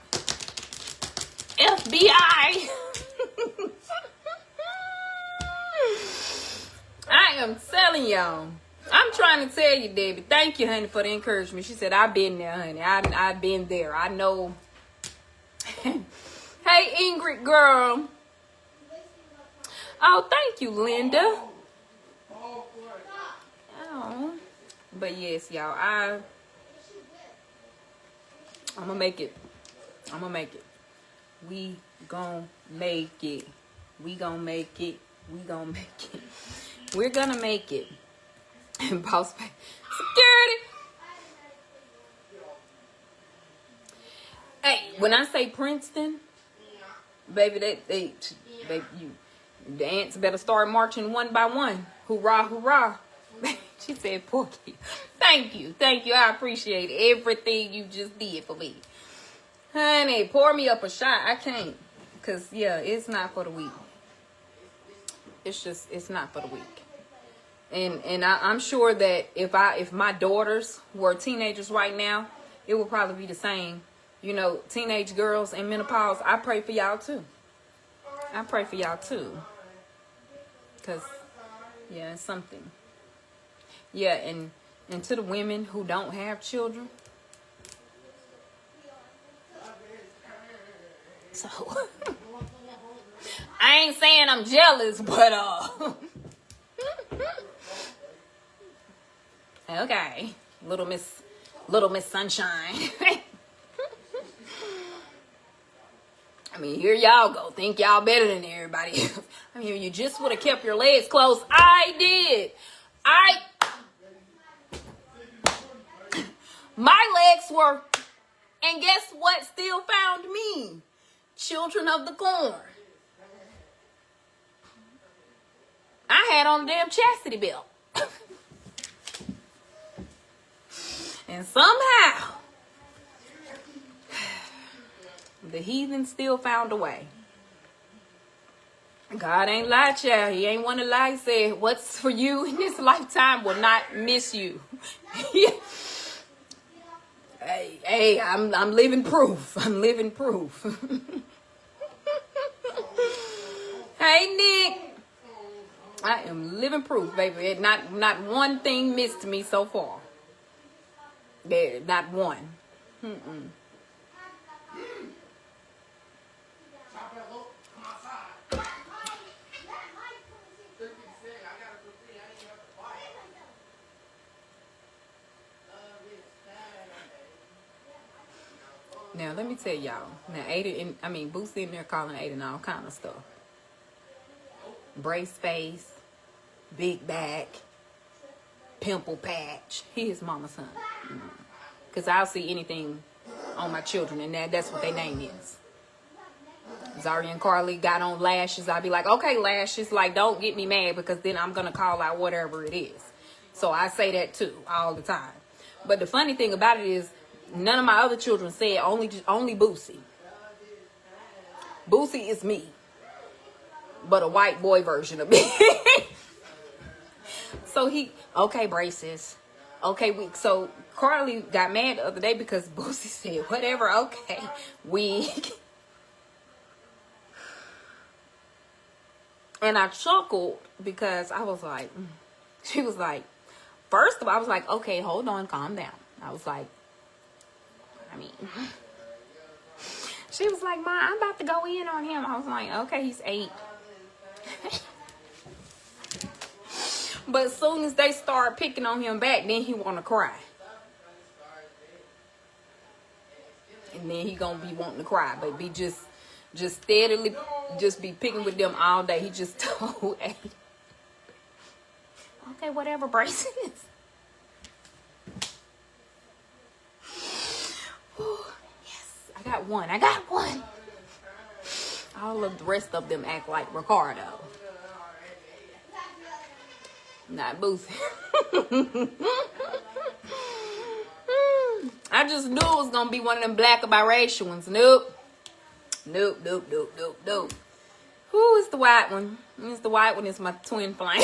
FBI. I am telling y'all. I'm trying to tell you, Debbie. Thank you, honey, for the encouragement. She said, I've been there, honey. I've been there. I know. Hey, Ingrid, girl. Oh, thank you, Linda. Oh. But yes, y'all, I'm gonna make it. I'm gonna make it. We gonna make it. We gonna make it. We gonna make it. We're gonna make it. And boss security. Hey, when I say Princeton, baby, the ants better start marching one by one. Hoorah, hoorah. She said, Porky. Thank you. I appreciate everything you just did for me. Honey, pour me up a shot. I can't. Because, yeah, it's not for the weak. It's not for the weak. And I'm sure that if my daughters were teenagers right now, it would probably be the same. You know, teenage girls and menopause, I pray for y'all too. Because, yeah, it's something. Yeah, and to the women who don't have children. So, I ain't saying I'm jealous, but, okay. Little Miss Sunshine. I mean, here y'all go. Think y'all better than everybody else. I mean, you just would have kept your legs closed. I did. My legs were, and guess what still found me? Children of the Corn. I had on a damn chastity belt. And somehow, the heathen still found a way. God ain't lied, child. He ain't one to lie. He said, what's for you in this lifetime will not miss you. Hey, I'm living proof. I'm living proof. Hey, Nick. I am living proof, baby. Not one thing missed me so far. There, not one. Now, let me tell y'all. Now, Boosie in there calling Ayden all kind of stuff. Brace face, big back, pimple patch. He is mama's son. Because I'll see anything on my children, and that's what their name is. Zari and Carly got on lashes. I'll be like, okay, lashes. Like, don't get me mad, because then I'm going to call out whatever it is. So I say that, too, all the time. But the funny thing about it is, none of my other children said only Boosie. Boosie is me, but a white boy version of me. So okay, braces. Okay, so Carly got mad the other day because Boosie said, whatever, okay, wig. And I chuckled because I was like, she was like, first of all, I was like, okay, hold on, calm down. I was like, she was like, Ma, I'm about to go in on him. I was like, okay, he's 8. But as soon as they start picking on him back, then he want to cry. And then he gonna be wanting to cry, but be just steadily, just be picking with them all day. He just told Ayden, okay, whatever, braces. I got one. All of the rest of them act like Ricardo. Not Boosie. I just knew it was gonna be one of them black or biracial ones. Nope. Nope, nope, nope, nope, nope. Who is the white one? It's the white one. It's my twin flame.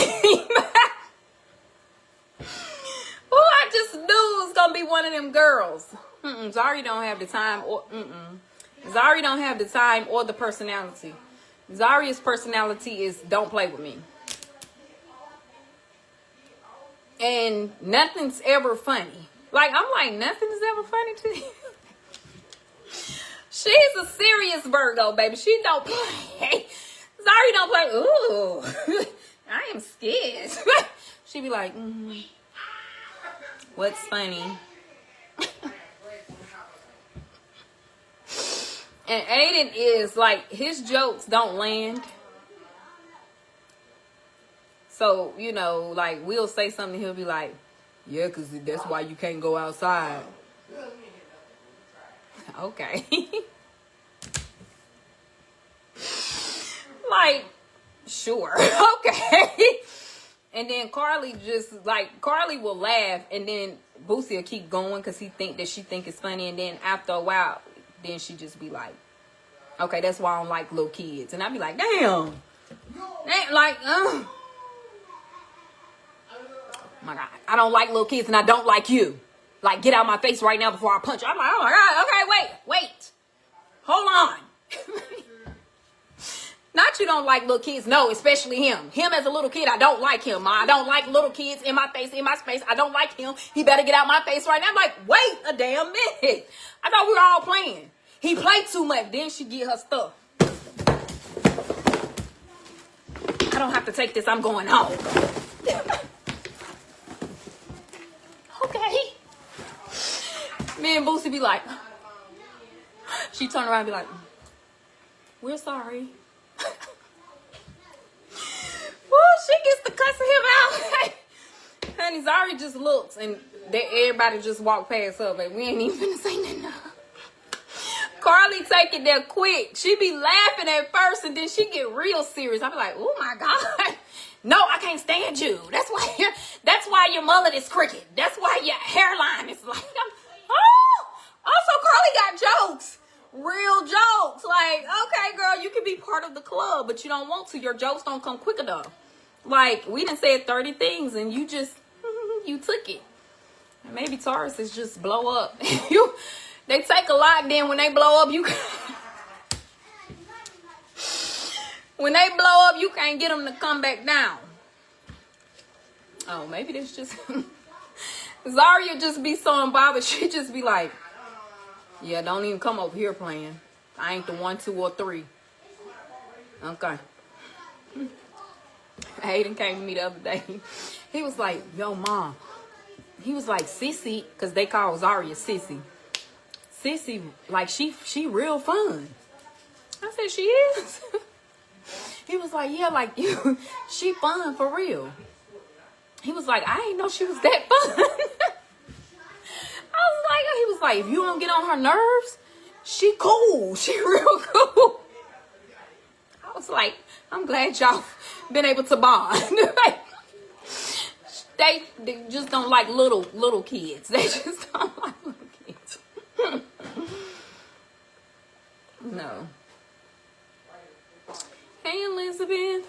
Oh, I just knew it was gonna be one of them girls. Zari don't have the time or Zari don't have the time or the personality. Zaria's personality is don't play with me. And nothing's ever funny. Like, I'm like, nothing's ever funny to you. She's a serious Virgo, baby. She don't play. Zari don't play. Ooh, I am scared. She be like, what's funny? And Ayden is like, his jokes don't land. So, you know, like, we'll say something, he'll be like, yeah, because that's why you can't go outside. Okay. Like, sure. Okay. And then Carly just, like, Carly will laugh, and then Boosie will keep going because she think it's funny. And then after a while, then she just be like, okay, that's why I don't like little kids. And I be like, damn. Like, my God, I don't like little kids and I don't like you. Like, get out of my face right now before I punch you. I'm like, oh my God, okay, wait. Hold on. Not you don't like little kids. No, especially him. Him as a little kid, I don't like him. I don't like little kids in my face, in my space. I don't like him. He better get out my face right now. I'm like, wait a damn minute. I thought we were all playing. He played too much. Then she get her stuff. I don't have to take this. I'm going home. Okay. Me and Boosie be like, she turn around and be like, we're sorry. Woo, she gets to cussing him out. Honey, Zari just looks and everybody just walk past her, but we ain't even finna say nothing. Carly take it there quick. She be laughing at first and then she get real serious. I be like, oh my God. No, I can't stand you. That's why your mullet is crooked. That's why your hairline is like, also Carly got jokes. Real jokes. Like, okay, girl, you can be part of the club, but you don't want to. Your jokes don't come quick enough. Like, we done said 30 things and you just, you took it. And maybe Taurus is just blow up. They take a lot, and then when they blow up, when they blow up, you can't get them to come back down. Oh, maybe this just Zaria just be so involved. She just be like, yeah, don't even come over here playing. I ain't the 1, 2, or 3. Okay. Ayden came to me the other day. He was like, yo, Mom. He was like, Sissy, because they call Zaria Sissy. Sissy, like, she real fun. I said, she is? He was like, yeah, like, she fun for real. He was like, I didn't know she was that fun. He was like, if you don't get on her nerves, she cool. She real cool. I was like, I'm glad y'all been able to bond. They just don't like little kids. They just don't like little kids. No. Hey, Elizabeth.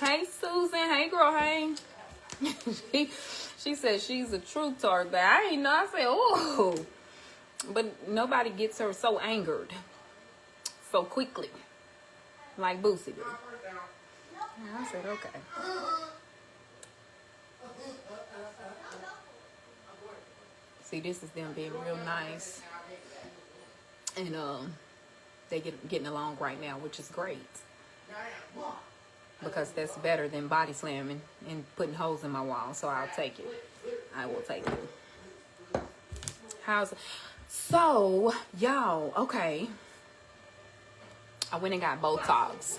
Hey, Susan. Hey, girl. Hey. She said she's a true Taurus, but I ain't know. I said, oh. But nobody gets her so angered so quickly like Boosie did. And I said, okay. See, this is them being real nice. And they getting along right now, which is great. Because that's better than body slamming and putting holes in my wall. So I'll take it. I will take it. So, y'all, okay. I went and got Botox.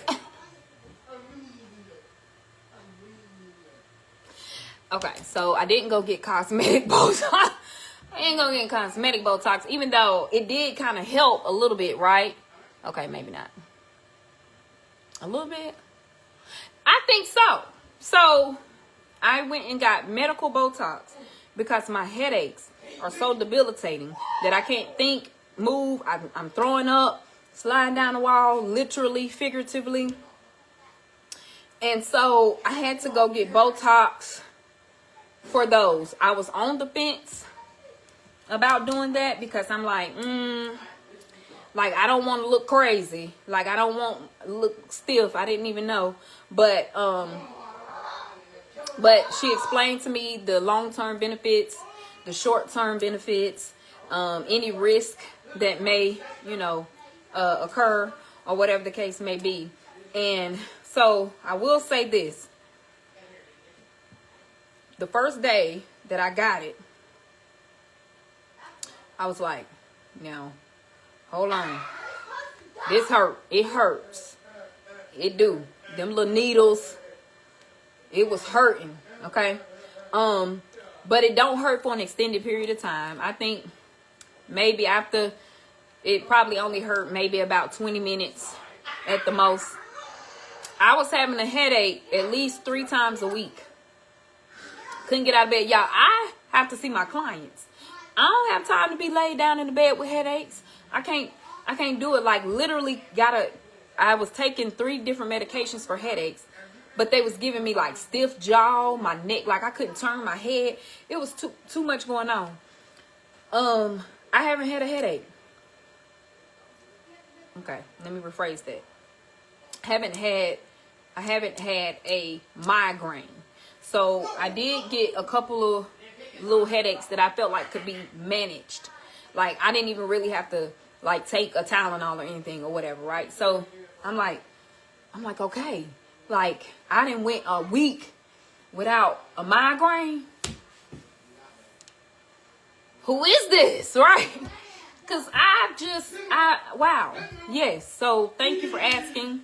Okay, so I didn't go get cosmetic Botox. I ain't gonna get cosmetic Botox, even though it did kind of help a little bit, right? Okay, maybe not. A little bit? I think so. So I went and got medical Botox because my headaches are so debilitating that I can't think, move. I'm throwing up, sliding down the wall, literally, figuratively. And so I had to go get Botox for those. I was on the fence about doing that because I'm like, like, I don't want to look crazy. Like, I don't want to look stiff. I didn't even know. But she explained to me the long-term benefits, the short-term benefits, any risk that may, occur, or whatever the case may be. And so I will say this. The first day that I got it, I was like, no, hold on. This hurt. It hurts. It do. Them little needles, it was hurting, okay? But it don't hurt for an extended period of time. I think maybe after, it probably only hurt maybe about 20 minutes at the most. I was having a headache at least 3 times a week. Couldn't get out of bed. Y'all, I have to see my clients. I don't have time to be laid down in the bed with headaches. I can't do it. Like, literally I was taking 3 different medications for headaches, but they was giving me like stiff jaw, my neck, like I couldn't turn my head. It was too much going on. I haven't had a headache. Okay, let me rephrase that. I haven't had a migraine. So I did get a couple of little headaches that I felt like could be managed. Like, I didn't even really have to like take a Tylenol or anything or whatever, right? So I'm like, okay, like I didn't went a week without a migraine. Who is this, right? Because wow. Yes. So thank you for asking.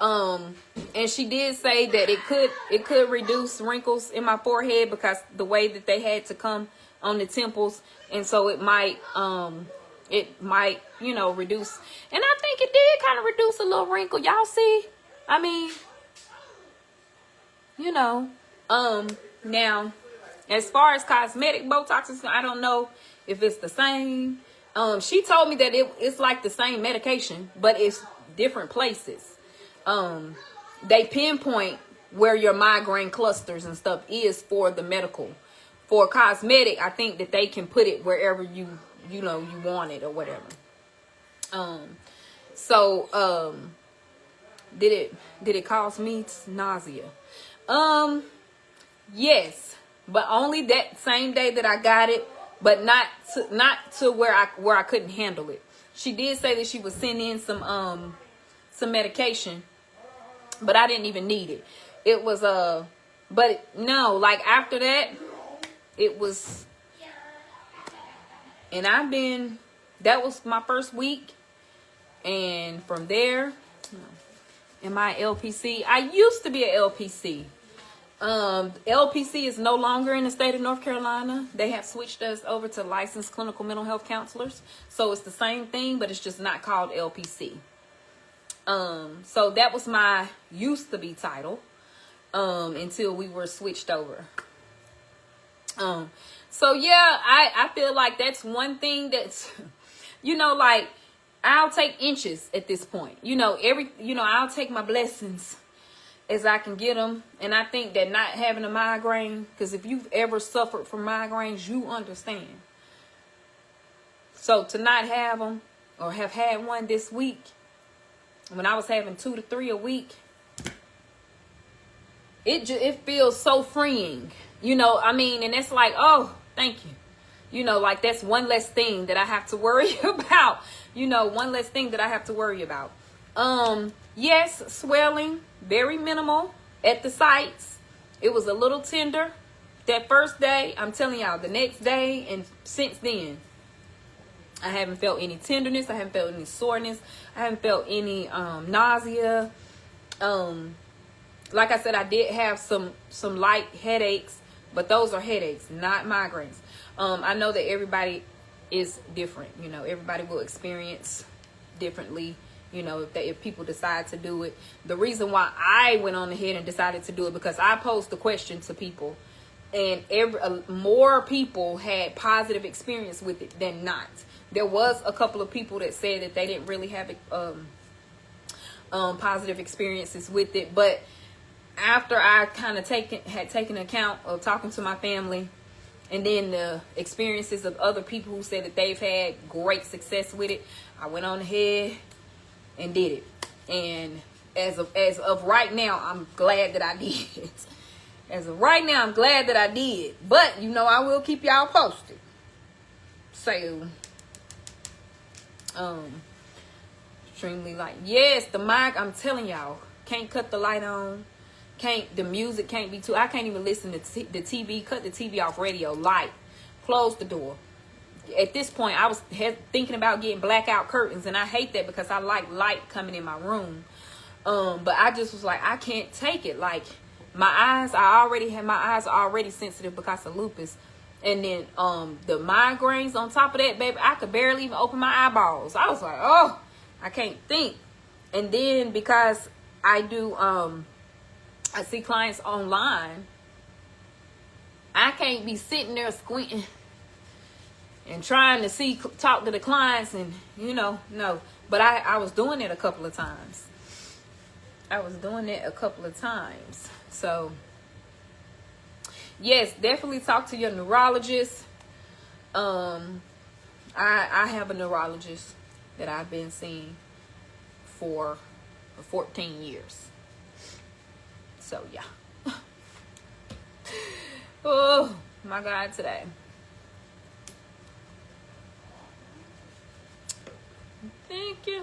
And she did say that it could reduce wrinkles in my forehead because the way that they had to come on the temples, and so it might reduce. And I think it did kind of reduce a little wrinkle. Y'all see? I mean, now as far as cosmetic Botox, I don't know if it's the same. She told me that it's like the same medication, but it's different places. They pinpoint where your migraine clusters and stuff is for the medical. For cosmetic, I think that they can put it wherever you want it or whatever. Did it cause me nausea? Yes, but only that same day that I got it, but not to where I couldn't handle it. She did say that she would send in some medication, but I didn't even need it. It was but no, like after that, it was, and that was my first week, and from there, am I LPC? I used to be a LPC. LPC is no longer in the state of North Carolina. They have switched us over to licensed clinical mental health counselors. So it's the same thing, but it's just not called LPC. So that was my used to be title, until we were switched over. So yeah, I feel like that's one thing that's, like I'll take inches at this point, I'll take my blessings as I can get them. And I think that not having a migraine, because if you've ever suffered from migraines, you understand. So to not have them, or have had one this week, when I was having 2 to 3 a week, it feels so freeing, and it's like, oh, thank you. Like that's one less thing that I have to worry about, one less thing that I have to worry about. Yes, swelling, very minimal at the sites. It was a little tender that first day. I'm telling y'all, the next day and since then, I haven't felt any tenderness. I haven't felt any soreness. I haven't felt any nausea. Like I said, I did have some light headaches, but those are headaches, not migraines. I know that everybody is different. Everybody will experience differently. If people decide to do it. The reason why I went on ahead and decided to do it, because I posed the question to people and more people had positive experience with it than not. There was a couple of people that said that they didn't really have positive experiences with it, but after I kind of had taken account of talking to my family, and then the experiences of other people who said that they've had great success with it, I went on ahead and did it. And as of right now, I'm glad that I did. As of right now, I'm glad that I did. But, you know, I will keep y'all posted. So, extremely light. Yes, the mic, I'm telling y'all, can't cut the light on. The music can't be too. I can't even listen to the TV. Cut the TV off. Radio, light, close the door. At this point, I was thinking about getting blackout curtains, and I hate that because I like light coming in my room. But I just was like, I can't take it. Like, my eyes are already sensitive because of lupus, and then the migraines on top of that, baby, I could barely even open my eyeballs. I was like, oh, I can't think. And then because I do I see clients online, I can't be sitting there squinting and trying to talk to the clients, and no. But I was doing it a couple of times. So yes, definitely talk to your neurologist. I have a neurologist that I've been seeing for 14 years. So yeah. Oh my God, today. Thank you.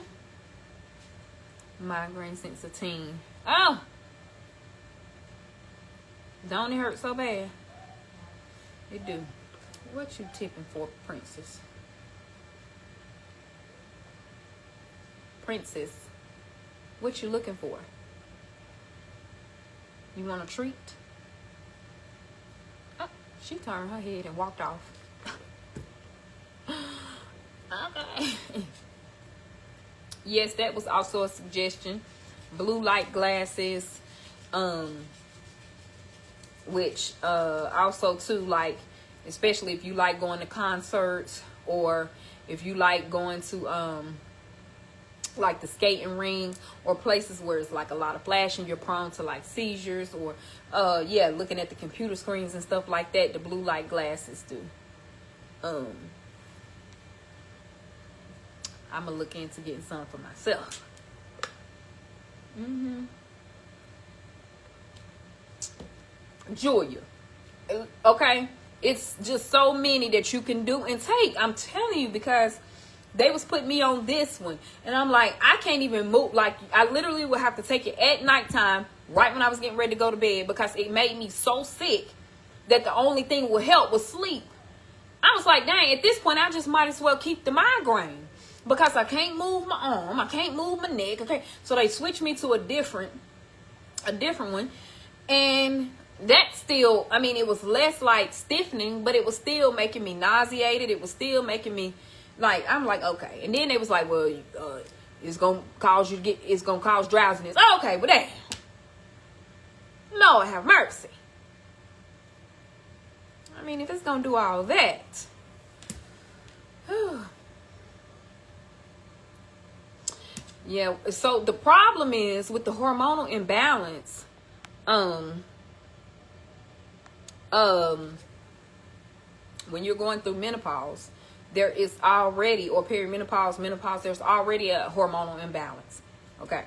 Migraine since a teen. Oh, don't it hurt so bad? It do. What you tipping for, princess? Princess, what you looking for? You want a treat? Oh, she turned her head and walked off. Okay. Yes, that was also a suggestion. Blue light glasses, which also too, like, especially if you like going to concerts, or if you like going to like the skating ring, or places where it's like a lot of flashing, you're prone to like seizures, or looking at the computer screens and stuff like that. The blue light glasses do. I'm gonna look into getting some for myself. Julia, okay, it's just so many that you can do and take. I'm telling you, because they was putting me on this one, and I'm like, I can't even move. Like, I literally would have to take it at nighttime, right when I was getting ready to go to bed, because it made me so sick that the only thing would help was sleep. I was like, dang, at this point, I just might as well keep the migraine, because I can't move my arm, I can't move my neck. Okay, so they switched me to a different one, and that still, I mean, it was less like stiffening, but it was still making me nauseated. It was still making me like, I'm like, okay. And then they was like, well, it's gonna cause drowsiness. Oh, okay, but that, Lord have mercy. I mean, if it's gonna do all that, yeah. So the problem is with the hormonal imbalance. When you're going through menopause, there is already, or perimenopause, menopause, there's already a hormonal imbalance. Okay.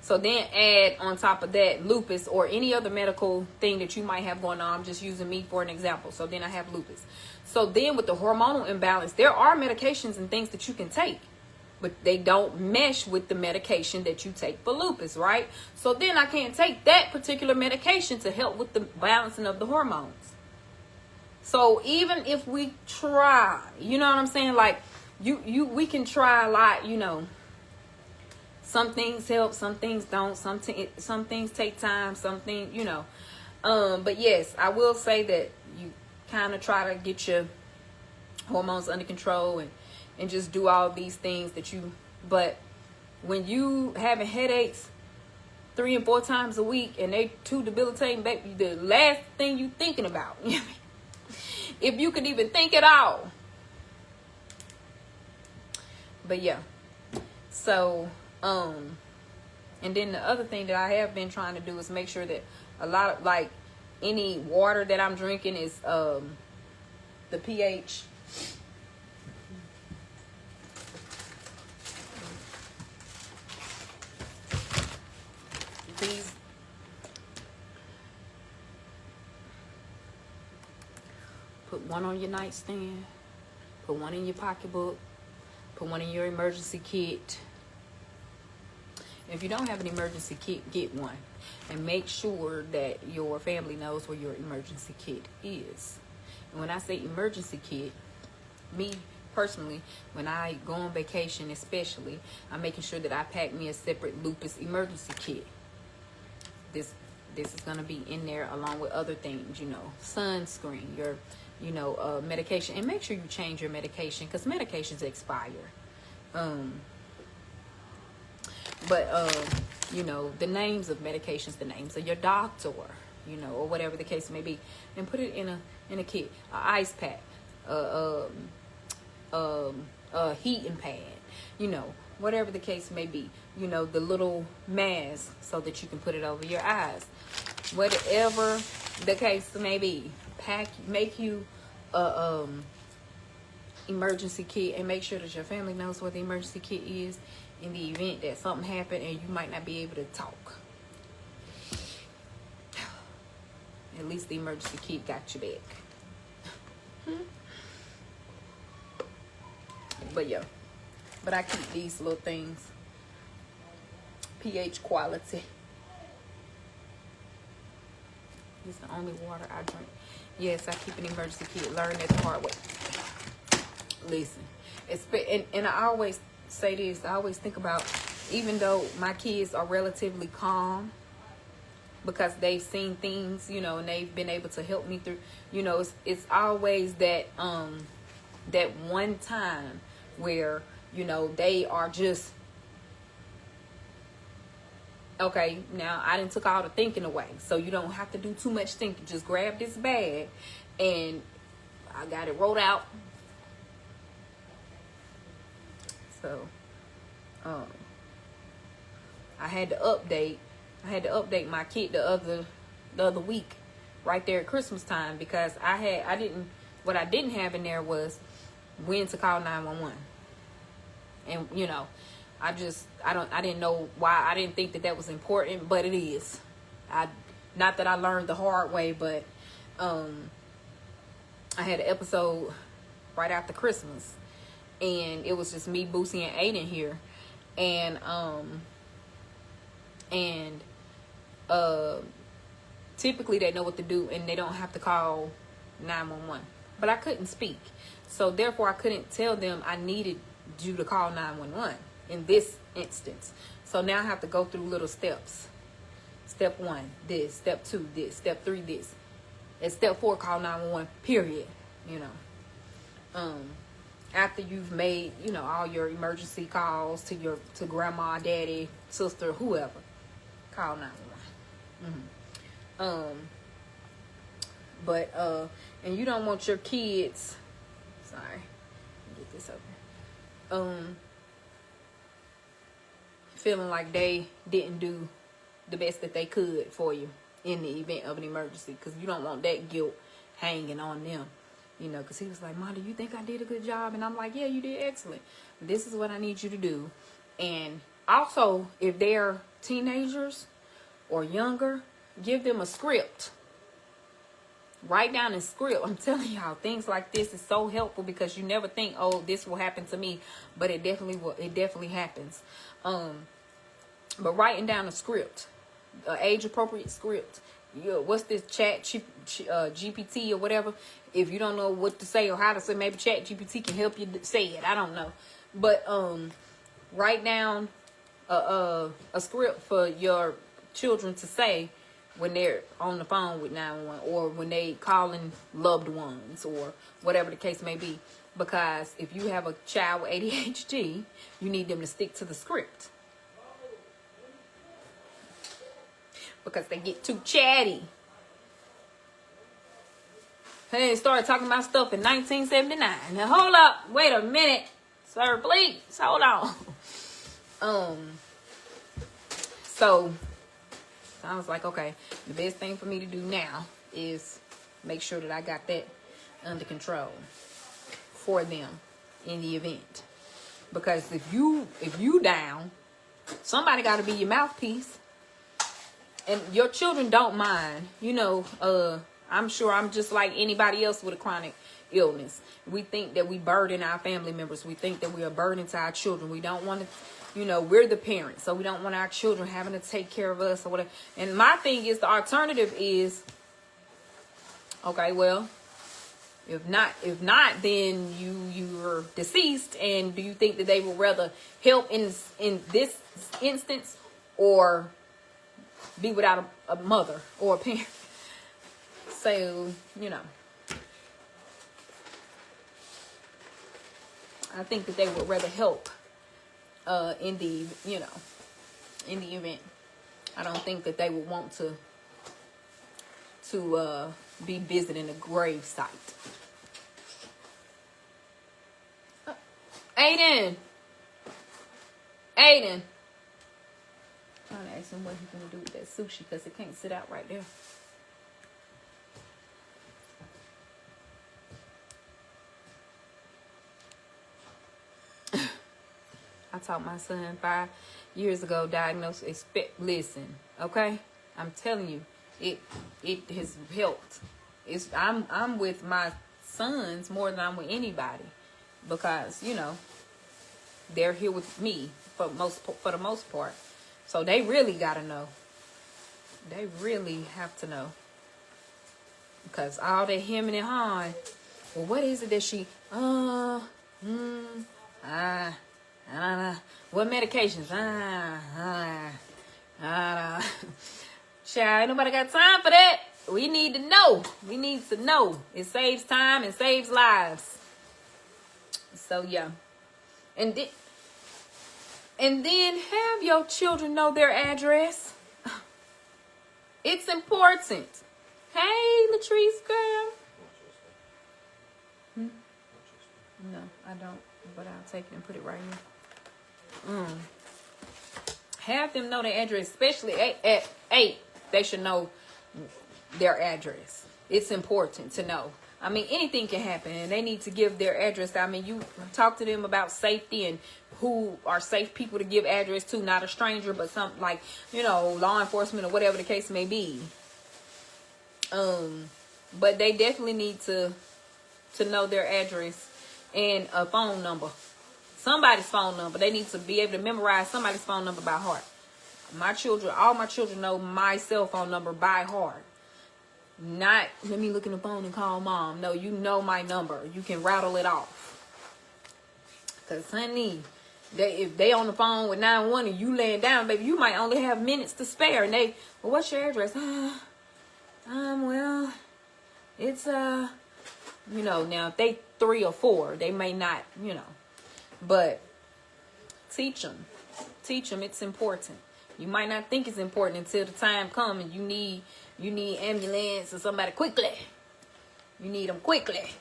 So then add on top of that lupus or any other medical thing that you might have going on. I'm just using me for an example. So then I have lupus. So then with the hormonal imbalance, there are medications and things that you can take, but they don't mesh with the medication that you take for lupus, right? So then I can't take that particular medication to help with the balancing of the hormones. So even if we try, you know what I'm saying? Like, we can try a lot, you know. Some things help, some things don't. Some things take time, some things, you know. But yes, I will say that you kind of try to get your hormones under control and just do all these things that you, but when you having headaches, 3 and 4 times a week, and they too debilitating, baby, the last thing you thinking about. If you could even think at all. But yeah. So, and then the other thing that I have been trying to do is make sure that a lot of, like, any water that I'm drinking is the pH. Please. Put one on your nightstand. Put one in your pocketbook. Put one in your emergency kit. If you don't have an emergency kit, get one. And make sure that your family knows where your emergency kit is. And when I say emergency kit, me personally, when I go on vacation especially, I'm making sure that I pack me a separate lupus emergency kit. This is going to be in there along with other things, you know, sunscreen, your, you know, medication. And make sure you change your medication, because medications expire. You know, the names of medications, the names of your doctor, you know, or whatever the case may be, and put it in a kit, a ice pack, a heating pad, you know, whatever the case may be, you know, the little mask so that you can put it over your eyes, whatever the case may be. Make you a emergency kit, and make sure that your family knows what the emergency kit is in the event that something happened and you might not be able to talk. At least the emergency kit got you back. But yeah, but I keep these little things. pH quality. It's the only water I drink. Yes, I keep an emergency kit. Learn that the hard way. Listen, and I always say this. I always think about, even though my kids are relatively calm because they've seen things, you know, and they've been able to help me through, you know, it's always that that one time where, you know, they are just, okay, now I done took all the thinking away, so you don't have to do too much thinking. Just grab this bag, and I got it rolled out. So, I had to update my kit the other week, right there at Christmas time, because what I didn't have in there was when to call 911. And, you know, I didn't know why. I didn't think that was important, but it is. Not that I learned the hard way, but I had an episode right after Christmas, and it was just me, Boosie, and Ayden here, and typically they know what to do and they don't have to call 911. But I couldn't speak, so therefore I couldn't tell them I needed you to call 911 in this instance. So now I have to go through little steps. Step 1, this. Step 2, this. Step 3, this. And step 4, call 911, period. You know. After you've made, you know, all your emergency calls to grandma, daddy, sister, whoever, call 911. And you don't want your kids, sorry, let me get this open, feeling like they didn't do the best that they could for you in the event of an emergency, because you don't want that guilt hanging on them. You know, because he was like, Mom, do you think I did a good job? And I'm like, yeah, you did excellent. This is what I need you to do. And also, if they're teenagers or younger, give them a script. Write down a script. I'm telling y'all, things like this is so helpful, because you never think, oh, this will happen to me. But it definitely will. It definitely happens. But writing down a script, an age-appropriate script. What's this, GPT or whatever? If you don't know what to say or how to say, maybe Chat GPT can help you say it. I don't know. But write down a script for your children to say when they're on the phone with 911, or when they calling loved ones, or whatever the case may be. Because if you have a child with ADHD, you need them to stick to the script. because they get too chatty. They started talking about stuff in 1979. Now hold up, wait a minute, sir, please, hold on. So I was like, okay, the best thing for me to do now is make sure that I got that under control for them in the event. Because if you down, somebody got to be your mouthpiece. And your children don't mind. You know, I'm sure I'm just like anybody else with a chronic illness. We think that we burden our family members. We think that we are a burden to our children. We don't want to, you know, we're the parents, so we don't want our children having to take care of us or whatever. And my thing is, the alternative is, okay, well, if not, then you're deceased. And do you think that they would rather help in this instance, or be without a mother or a parent? So, you know, I think that they would rather help in the event. I don't think that they would want to be visiting a grave site. Ayden. I'm trying to ask him what he's gonna do with that sushi, because it can't sit out right there. I taught my son 5 years ago, diagnosed, listen, okay? I'm telling you, it has helped. I'm with my sons more than I'm with anybody, because, you know, they're here with me for the most part. So they really got to know. They really have to know. Because all that hemming and hawing, well, what is it that she, I don't know. What medications? Child, ain't nobody got time for that. We need to know. We need to know. It saves time and saves lives. So, yeah. And then have your children know their address. It's important. Hey, Latrice girl. No, I don't. But I'll take it and put it right here. Have them know their address, especially at 8. They should know their address. It's important to know. I mean, anything can happen, and they need to give their address. I mean, you talk to them about safety and who are safe people to give address to, not a stranger, but some, like, you know, law enforcement or whatever the case may be. But they definitely need to know their address and a phone number. Somebody's phone number. They need to be able to memorize somebody's phone number by heart. All my children know my cell phone number by heart. Not, let me look in the phone and call mom. No, you know my number. You can rattle it off. Because, honey, if they on the phone with 911 and you laying down, baby, you might only have minutes to spare. And they, well, what's your address? Well, it's, you know, now if they 3 or 4, they may not, you know. But teach them. Teach them it's important. You might not think it's important until the time comes and you need ambulance or somebody quickly. You need them quickly.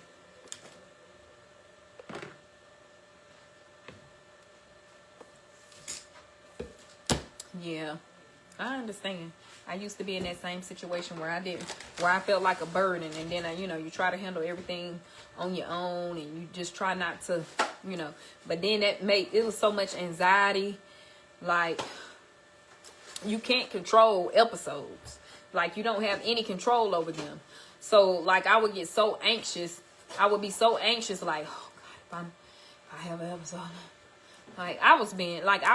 Yeah, I understand. I used to be in that same situation where I felt like a burden, and then you try to handle everything on your own, and you just try not to, but then it was so much anxiety, like you can't control episodes, like you don't have any control over them. So like I would get so anxious, like, oh God, if I have an episode. Like I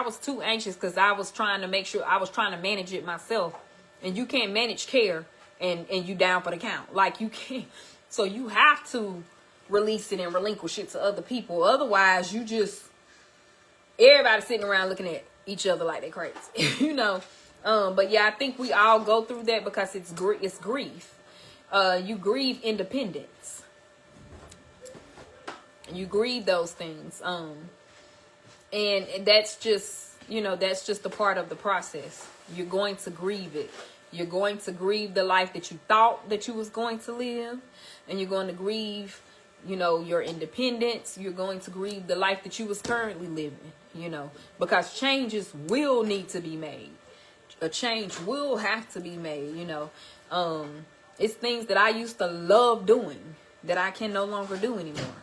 was too anxious because I was trying to make sure, I was trying to manage it myself. And you can't manage care and you down for the count. Like you can't. So you have to release it and relinquish it to other people. Otherwise everybody's sitting around looking at each other like they're crazy, But yeah, I think we all go through that because it's grief. You grieve independence. You grieve those things. And that's just a part of the process. You're going to grieve it. You're going to grieve the life that you thought that you was going to live. And you're going to grieve, your independence. You're going to grieve the life that you was currently living, because changes will need to be made. A change will have to be made, It's things that I used to love doing that I can no longer do anymore.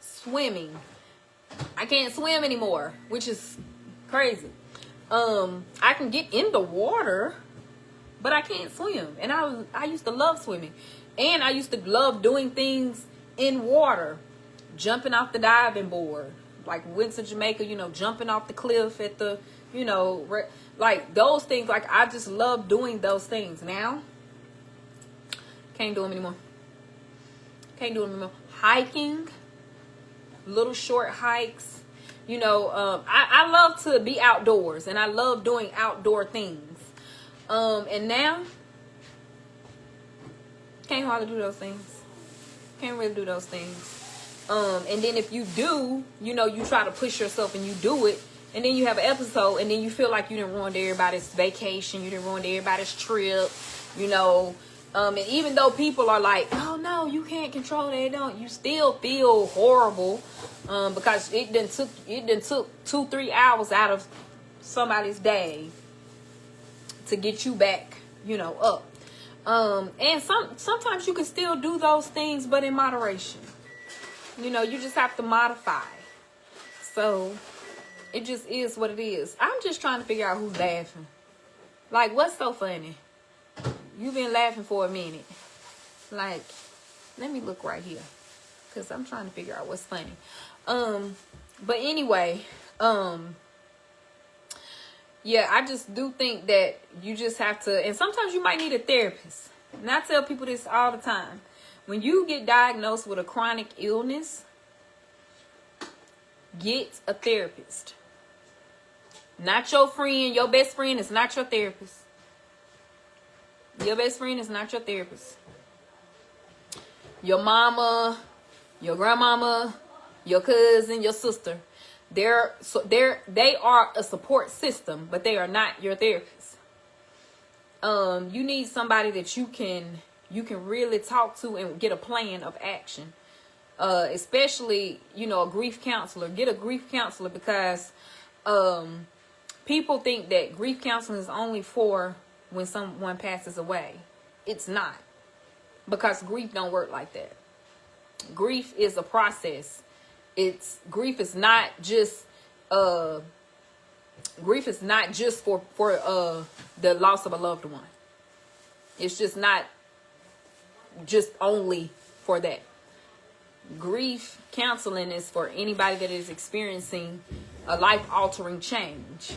Swimming. I can't swim anymore, which is crazy. I can get in the water, but I can't swim. And I used to love swimming. And I used to love doing things in water. Jumping off the diving board. Like went to Jamaica, jumping off the cliff at the, like those things. Like I just love doing those things. Now, can't do them anymore. Hiking. Little short hikes. I love to be outdoors. And I love doing outdoor things. And now, can't hardly do those things. Can't really do those things. And then if you do, you try to push yourself and you do it. And then you have an episode and then you feel like you didn't ruin everybody's vacation. You didn't ruin everybody's trip, and even though people are like, oh no, you can't control that, you still feel horrible. Because it done took 2-3 hours out of somebody's day to get you back, up. And sometimes you can still do those things, but in moderation. You just have to modify. So it just is what it is. I'm just trying to figure out who's laughing. Like, what's so funny? You've been laughing for a minute. Like, let me look right here, because I'm trying to figure out what's funny. But anyway, yeah, I just do think that you just have to, and sometimes you might need a therapist. And I tell people this all the time. When you get diagnosed with a chronic illness, get a therapist. Not your friend. Your best friend is not your therapist. Your best friend is not your therapist. Your mama, your grandmama, your cousin, your sister. They are a support system, but they are not your therapist. You need somebody that you can really talk to and get a plan of action. Especially, a grief counselor. Get a grief counselor, because people think that grief counseling is only for when someone passes away. It's not. Because grief don't work like that. Grief is a process. Grief is not just for the loss of a loved one. It's just not just only for that. Grief counseling is for anybody that is experiencing a life-altering change.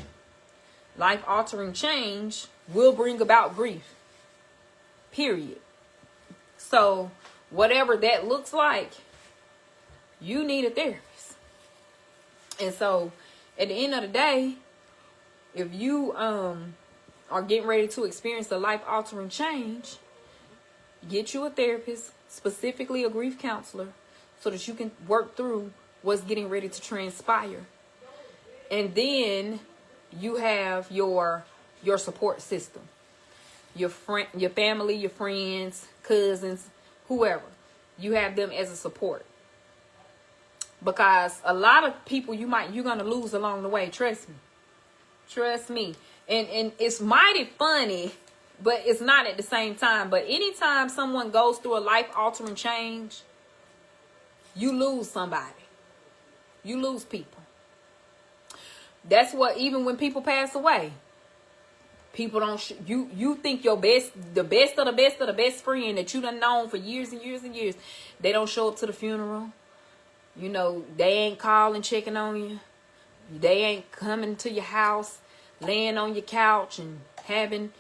Life-altering change will bring about grief. Period. So, whatever that looks like, you need a therapist. And so, at the end of the day, if you are getting ready to experience a life-altering change, get you a therapist, specifically a grief counselor, so that you can work through what's getting ready to transpire. And then you have your support system. Your family, your friends, cousins, whoever. You have them as a support. Because a lot of people you're going to lose along the way. Trust me. And it's mighty funny, but it's not at the same time. But anytime someone goes through a life-altering change, you lose somebody. You lose people. That's what, even when people pass away, people don't, you think the best of the best friend that you done known for years and years and years, they don't show up to the funeral. They ain't calling, checking on you. They ain't coming to your house, laying on your couch and having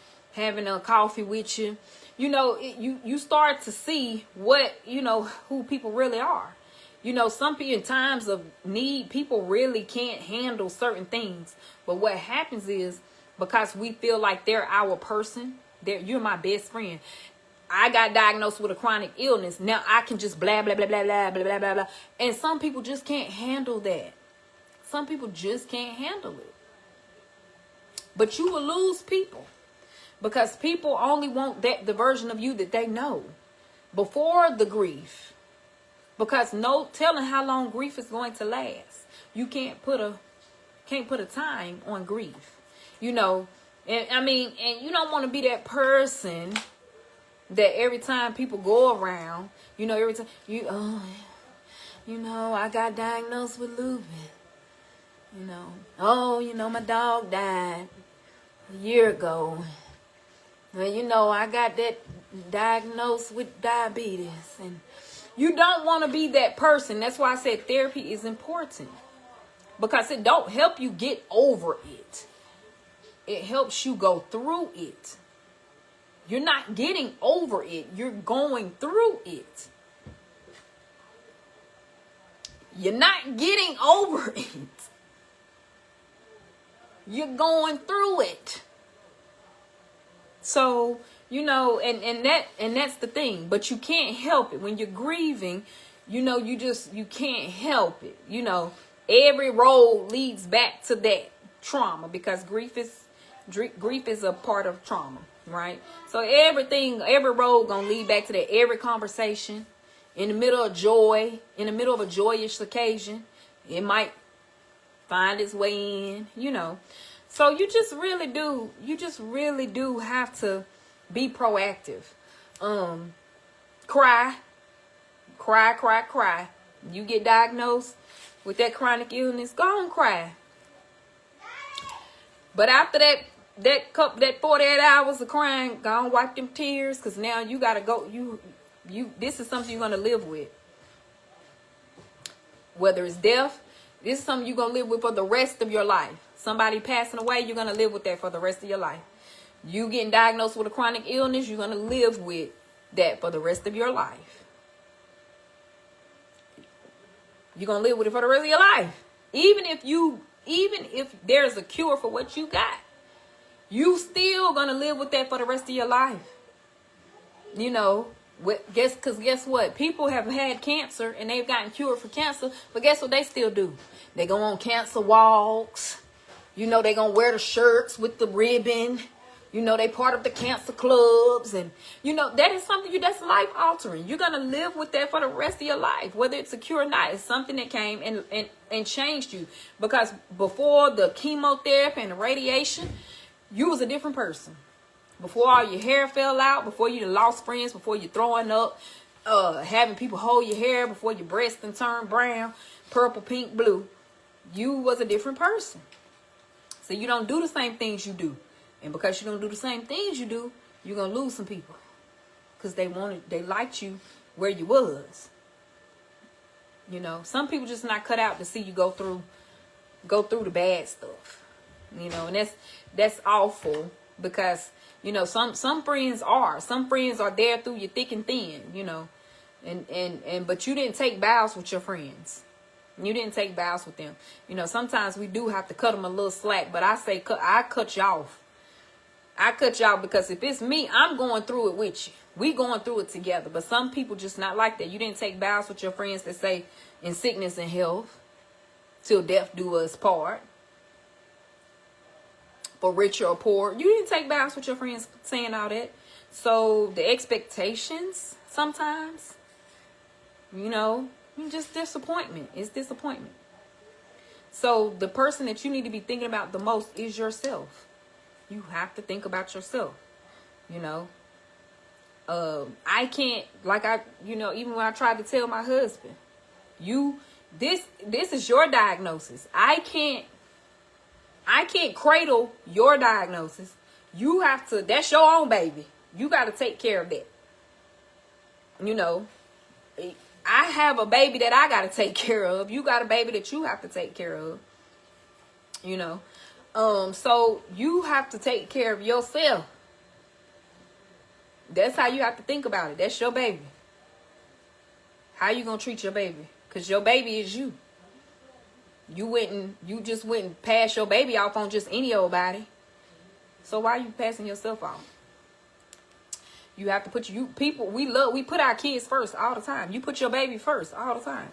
a coffee with you. You start to see what, who people really are. Some people in times of need, people really can't handle certain things. But what happens is, because we feel like they're our person, you're my best friend. I got diagnosed with a chronic illness. Now I can just blah, blah, blah, blah, blah, blah, blah, blah, blah. And some people just can't handle that. Some people just can't handle it. But you will lose people. Because people only want the version of you that they know before the grief. Because no telling how long grief is going to last. You can't put a time on grief. You know, and you don't want to be that person that every time people go around, you know, every time I got diagnosed with lupus. You know, my dog died a year ago. Well, I got that diagnosed with diabetes. And you don't want to be that person. That's why I said therapy is important. Because it don't help you get over it. It helps you go through it. You're not getting over it. You're going through it. You're not getting over it. You're going through it. So, and that's the thing. But you can't help it. When you're grieving, you can't help it. Every road leads back to that trauma, because grief is a part of trauma, right? So every road gonna lead back to that. Every conversation, in the middle of joy, in the middle of a joyous occasion, it might find its way in, So you just really do have to be proactive. Cry. You get diagnosed with that chronic illness, go on, cry. But after that 48 hours of crying, go on, wipe them tears, because now you gotta go. This is something you're gonna live with. Whether it's death, this is something you're gonna live with for the rest of your life. Somebody passing away, you're gonna live with that for the rest of your life. You getting diagnosed with a chronic illness, you're gonna live with that for the rest of your life. You're going to live with it for the rest of your life. Even if there's a cure for what you got, you still going to live with that for the rest of your life. Guess what? People have had cancer and they've gotten cured for cancer, but guess what they still do? They go on cancer walks. They going to wear the shirts with the ribbon. They part of the cancer clubs, and that is something that's life altering. You're gonna live with that for the rest of your life, whether it's a cure or not. It's something that came and changed you, because before the chemotherapy and the radiation, you was a different person. Before all your hair fell out, before you lost friends, before you throwing up, having people hold your hair, before your breasts and turn brown, purple, pink, blue, you was a different person. So you don't do the same things you do. And because you don't do the same things you do, you're going to lose some people. Because they liked you where you was. Some people just not cut out to see you go through the bad stuff. And that's awful, because, some friends are. Some friends are there through you thick and thin, but you didn't take vows with your friends. You didn't take vows with them. Sometimes we do have to cut them a little slack, but I cut you off. I cut y'all, because if it's me, I'm going through it with you. We going through it together. But some people just not like that. You didn't take vows with your friends that say, in sickness and health, till death do us part, for rich or poor. You didn't take vows with your friends saying all that. So the expectations sometimes, just disappointment. It's disappointment. So the person that you need to be thinking about the most is yourself. You have to think about yourself, I can't, even when I tried to tell my husband, this is your diagnosis. I can't cradle your diagnosis. You have to, that's your own baby. You got to take care of that. I have a baby that I got to take care of. You got a baby that you have to take care of, so you have to take care of yourself. That's how you have to think about it. That's your baby. How you gonna treat your baby? Because your baby is you. You just went and passed your baby off on just any old body. So why are you passing yourself off? You have to put we put our kids first all the time. You put your baby first all the time.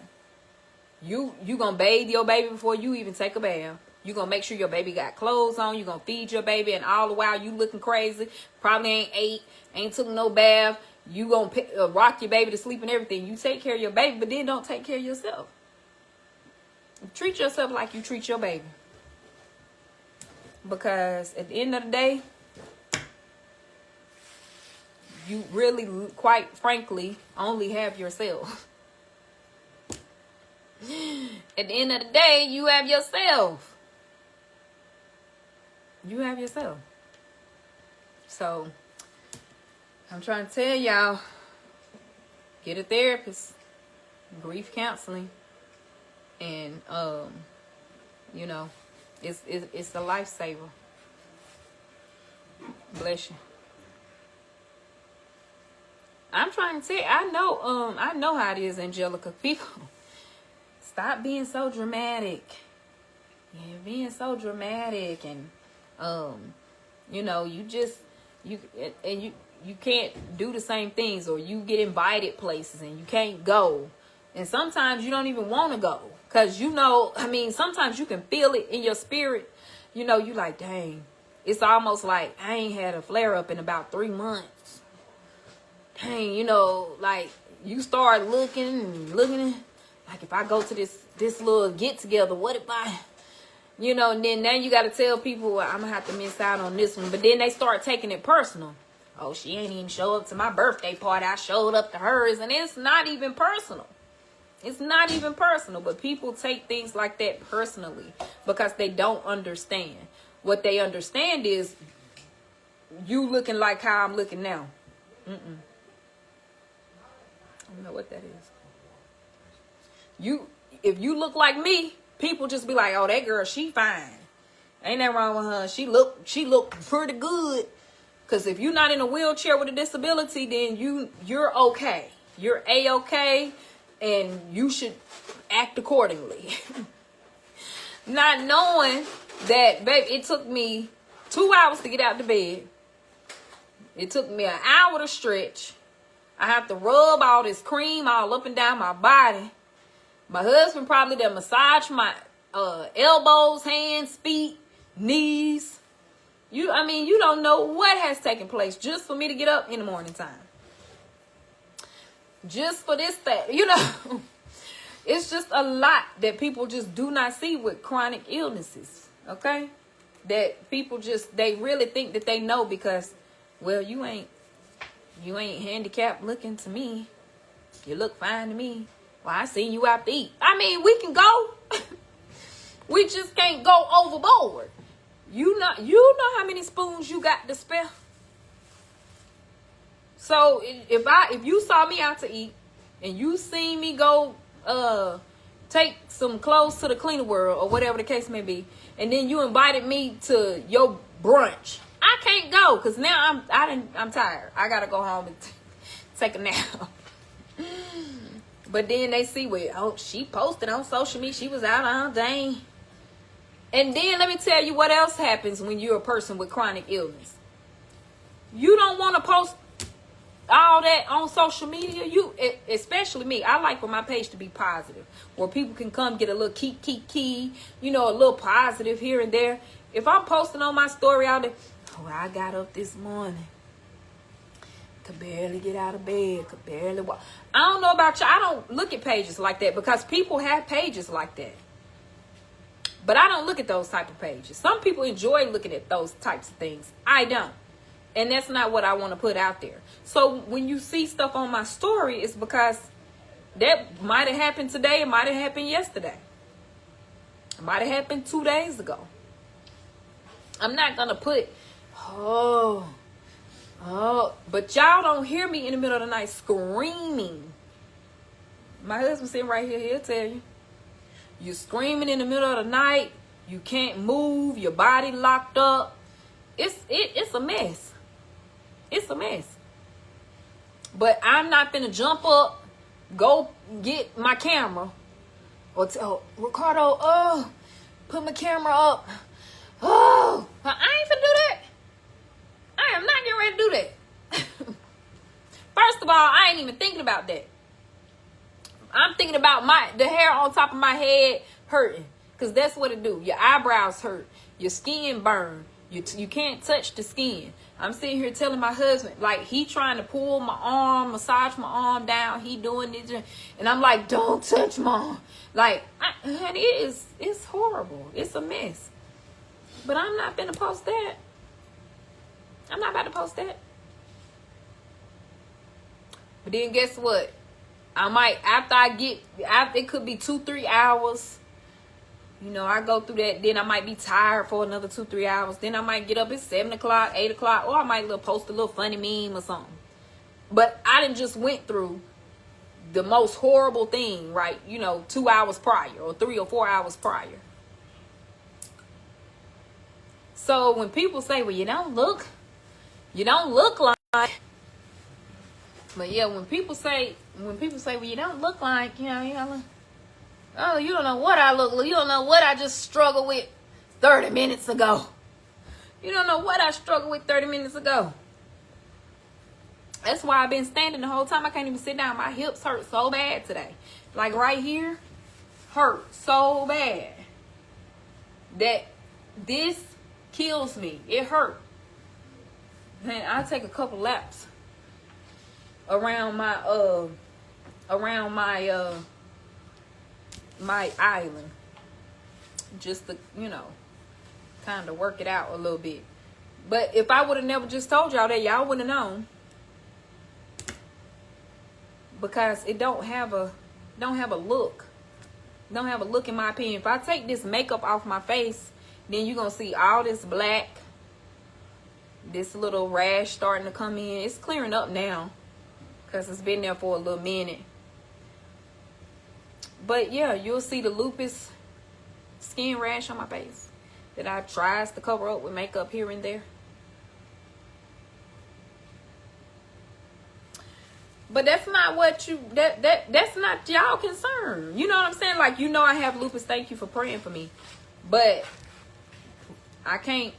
You gonna bathe your baby before you even take a bath. You're going to make sure your baby got clothes on. You're going to feed your baby. And all the while you looking crazy. Probably ain't ate. Ain't took no bath. You going to rock your baby to sleep and everything. You take care of your baby, but then don't take care of yourself. Treat yourself like you treat your baby. Because at the end of the day, you really, quite frankly, only have yourself. At the end of the day, you have yourself. You have yourself. So, I'm trying to tell y'all, get a therapist, grief counseling, and you know, it's a lifesaver. Bless you. I'm trying to tell you, I know how it is, Angelica. People, stop being so dramatic. Yeah, being so dramatic, and you know, you can't do the same things, or you get invited places and you can't go, and sometimes you don't even want to go, because you know, I mean, sometimes you can feel it in your spirit. You know, you like, dang, it's almost like I ain't had a flare up in about 3 months. Dang, you know, like you start looking, like if I go to this little get together, what if I, you know, and then now you got to tell people, well, I'm gonna have to miss out on this one. But then they start taking it personal. Oh, she ain't even show up to my birthday party. I showed up to hers, and it's not even personal. It's not even personal, but people take things like that personally because they don't understand. What they understand is you looking like how I'm looking now. I don't know what that is. If you look like me, people just be like, oh, that girl, she fine. Ain't that wrong with her? She look pretty good. Because if you're not in a wheelchair with a disability, then you're okay. You're A-okay, and you should act accordingly. Not knowing that, babe, it took me 2 hours to get out of bed. It took me an hour to stretch. I have to rub all this cream all up and down my body. My husband probably done massage my elbows, hands, feet, knees. You don't know what has taken place just for me to get up in the morning time. Just for this, that, you know. It's just a lot that people just do not see with chronic illnesses, okay? That people they really think that they know because, well, you ain't handicapped looking to me. You look fine to me. Well, I seen you out to eat. I mean, we can go. We just can't go overboard. You know how many spoons you got to spare. So if you saw me out to eat and you seen me go take some clothes to the cleaner world or whatever the case may be, and then you invited me to your brunch, I can't go because now I'm tired. I gotta go home and take a nap. But then they see she posted on social media, she was out all day. And then let me tell you what else happens when you're a person with chronic illness. You don't want to post all that on social media. Especially me, I like for my page to be positive, where people can come get a little key, you know, a little positive here and there. If I'm posting on my story out there, oh, I got up this morning, could barely get out of bed, could barely walk. I don't know about you. I don't look at pages like that because people have pages like that. But I don't look at those type of pages. Some people enjoy looking at those types of things. I don't. And that's not what I want to put out there. So when you see stuff on my story, it's because that might have happened today. It might have happened yesterday. It might have happened 2 days ago. I'm not going to put, but y'all don't hear me in the middle of the night screaming. My husband sitting right here, he'll tell you. You're screaming in the middle of the night. You can't move. Your body locked up. It's a mess. It's a mess. But I'm not finna jump up, go get my camera, or tell Ricardo, put my camera up. Oh, I ain't finna do that. I am not getting ready to do that. First of all, I ain't even thinking about that. I'm thinking about the hair on top of my head hurting. Because that's what it do. Your eyebrows hurt. Your skin burn. You can't touch the skin. I'm sitting here telling my husband, like, he trying to pull my arm, massage my arm down. He doing this. And I'm like, don't touch mom. Like, honey, it's horrible. It's a mess. But I'm not going to post that. I'm not about to post that. But then guess what? I might, it could be 2-3 hours. You know, I go through that. Then I might be tired for another 2-3 hours. Then I might get up at 7 o'clock, 8 o'clock. Or I might post a little funny meme or something. But I done just went through the most horrible thing, right? You know, 2 hours prior or 3 or 4 hours prior. So when people say, well, you don't look like. But yeah, when people say, well, you don't look like, you know, oh, you don't know what I look like. You don't know what I just struggled with 30 minutes ago. You don't know what I struggled with 30 minutes ago. That's why I've been standing the whole time. I can't even sit down. My hips hurt so bad today. Like right here, hurt so bad that this kills me. It hurt. Man, I take a couple laps around my my island, just to, you know, kind of work it out a little bit. But if I would have never just told y'all that, y'all wouldn't have known, because it don't have a look. Don't have a look, in my opinion. If I take this makeup off my face, then you're gonna see all this black, this little rash starting to come in. It's clearing up now because it's been there for a little minute. But yeah, you'll see the lupus skin rash on my face that I tries to cover up with makeup here and there. But that's not what that's not y'all concern. You know what I'm saying? Like, you know, I have lupus. Thank you for praying for me. But I can't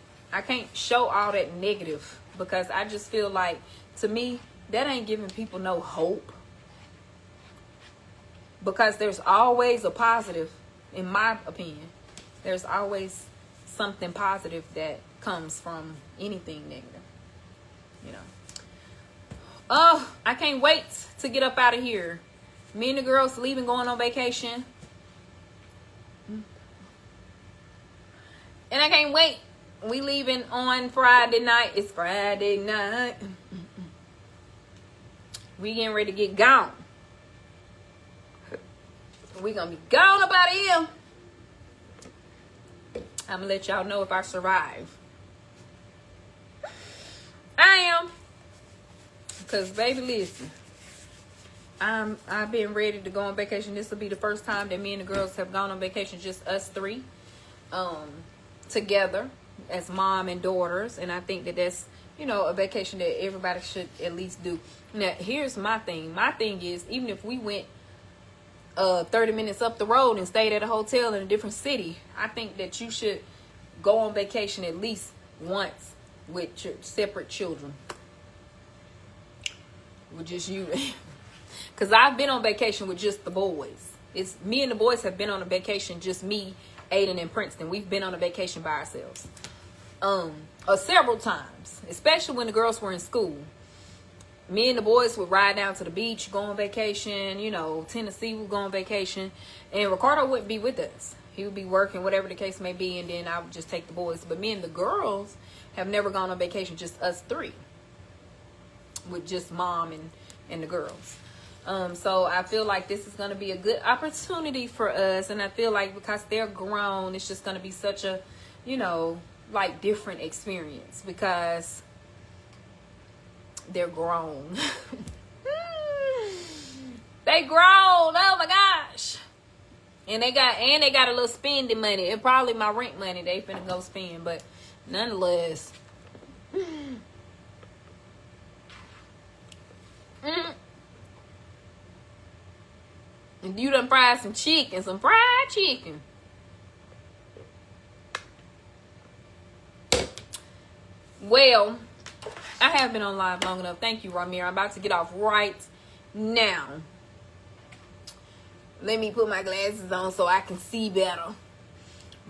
show all that negative, because I just feel like, to me, that ain't giving people no hope. Because there's always a positive, in my opinion. There's always something positive that comes from anything negative. You know. Oh, I can't wait to get up out of here. Me and the girls leaving, going on vacation. And I can't wait. We leaving on Friday night. It's Friday night. We getting ready to get gone. We gonna be gone up out of here. I'm gonna let y'all know if I survive. I am. Because, baby, listen. I've been ready to go on vacation. This will be the first time that me and the girls have gone on vacation, just us three, together as mom and daughters. And I think that that's, you know, a vacation that everybody should at least do. Now, here's my thing. My thing is, even if we went 30 minutes up the road and stayed at a hotel in a different city, I think that you should go on vacation at least once with your separate children. With just you. Because I've been on vacation with just the boys. It's me and the boys have been on a vacation, just me, Ayden, and Princeton. We've been on a vacation by ourselves. Several times, especially when the girls were in school. Me and the boys would ride down to the beach, go on vacation. You know, Tennessee would go on vacation. And Ricardo wouldn't be with us. He would be working, whatever the case may be, and then I would just take the boys. But me and the girls have never gone on vacation, just us three. With just mom and the girls. So I feel like this is going to be a good opportunity for us. And I feel like because they're grown, it's just going to be such a, you know, like different experience. Because they're grown. They grown. Oh my gosh. And they got a little spending money. And probably my rent money they finna go spend. But nonetheless. And you done fried some chicken, some fried chicken. Well, I have been on live long enough. Thank you, Ramir. I'm about to get off right now. Let me put my glasses on so I can see better.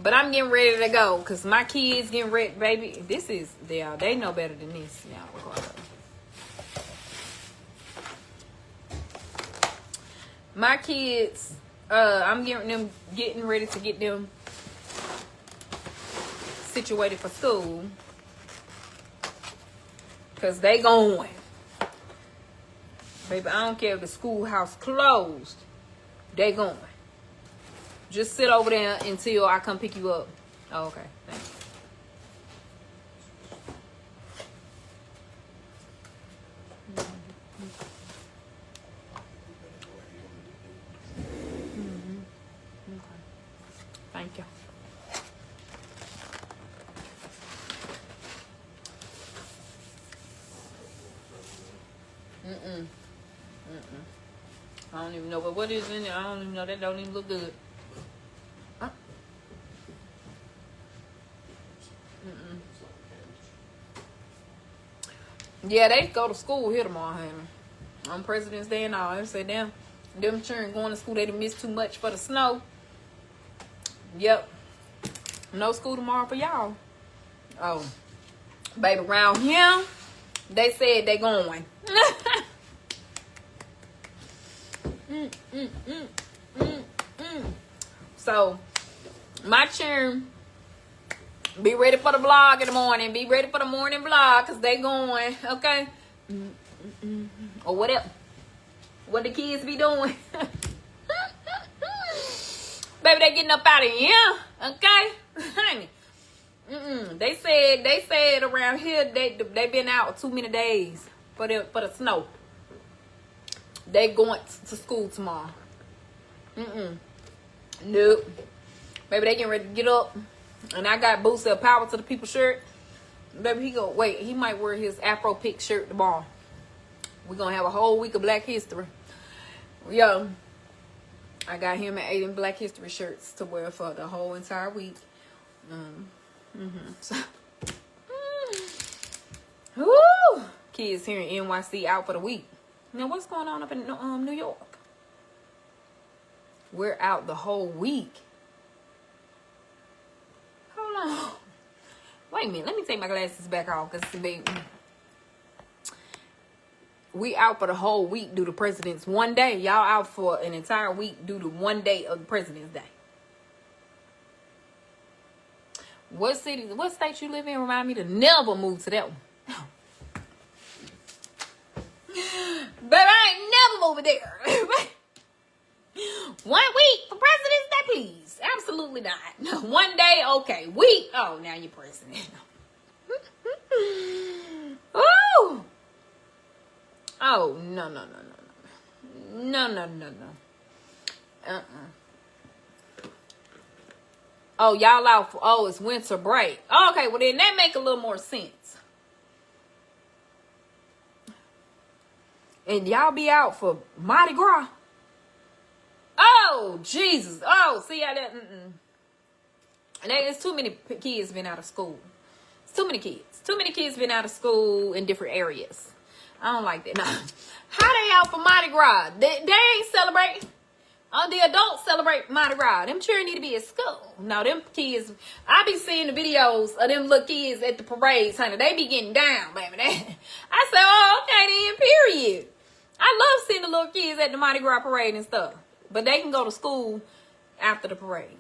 But I'm getting ready to go because my kids getting ready, baby. This is, they know better than this. My kids, I'm getting ready to get them situated for school because they going. Baby, I don't care if the schoolhouse closed. They going. Just sit over there until I come pick you up. Oh, okay. Thanks. Okay. Thank you. I don't even know what is in there. I don't even know. That don't even look good. Yeah, they go to school here tomorrow, honey. On President's Day and all. I said, damn, them children going to school, they done missed too much for the snow. Yep. No school tomorrow for y'all. Oh, baby, around here, they said they going. So, my children, be ready for the vlog in the morning. Be ready for the morning vlog because they going, okay? Or whatever. What the kids be doing. Baby, they getting up out of here, okay? Honey. They said around here they been out too many days for the snow. They going to school tomorrow. Nope. Baby, they getting ready to get up. And I got Boosie a Power to the People shirt. Baby, he might wear his Afro Pick shirt tomorrow. We're going to have a whole week of Black History. Yo, I got him and Ayden Black History shirts to wear for the whole entire week. So, woo! Kids here in NYC out for the week. Now, what's going on up in New York? We're out the whole week. Hold on. Wait a minute. Let me take my glasses back off because we out for the whole week due to President's one day. Y'all out for an entire week due to one day of the President's Day. What state you live in? Remind me to never move to that one. But I ain't never moving there. 1 week for President's Day, please. Absolutely not. 1 day, okay. Week. Oh, now you're president. Ooh. Oh, no. No. Oh, y'all out for, it's winter break. Okay, well then that make a little more sense. And y'all be out for Mardi Gras. Oh, Jesus. Oh, see how that, And there's too many kids been out of school. It's too many kids. Too many kids been out of school in different areas. I don't like that. No. How they out for Mardi Gras? They ain't celebrating. The adults celebrate Mardi Gras. Them children need to be at school. No, them kids, I be seeing the videos of them little kids at the parades, honey. They be getting down, baby. I say, oh, okay then, period. I love seeing the little kids at the Mardi Gras parade and stuff. But they can go to school after the parade.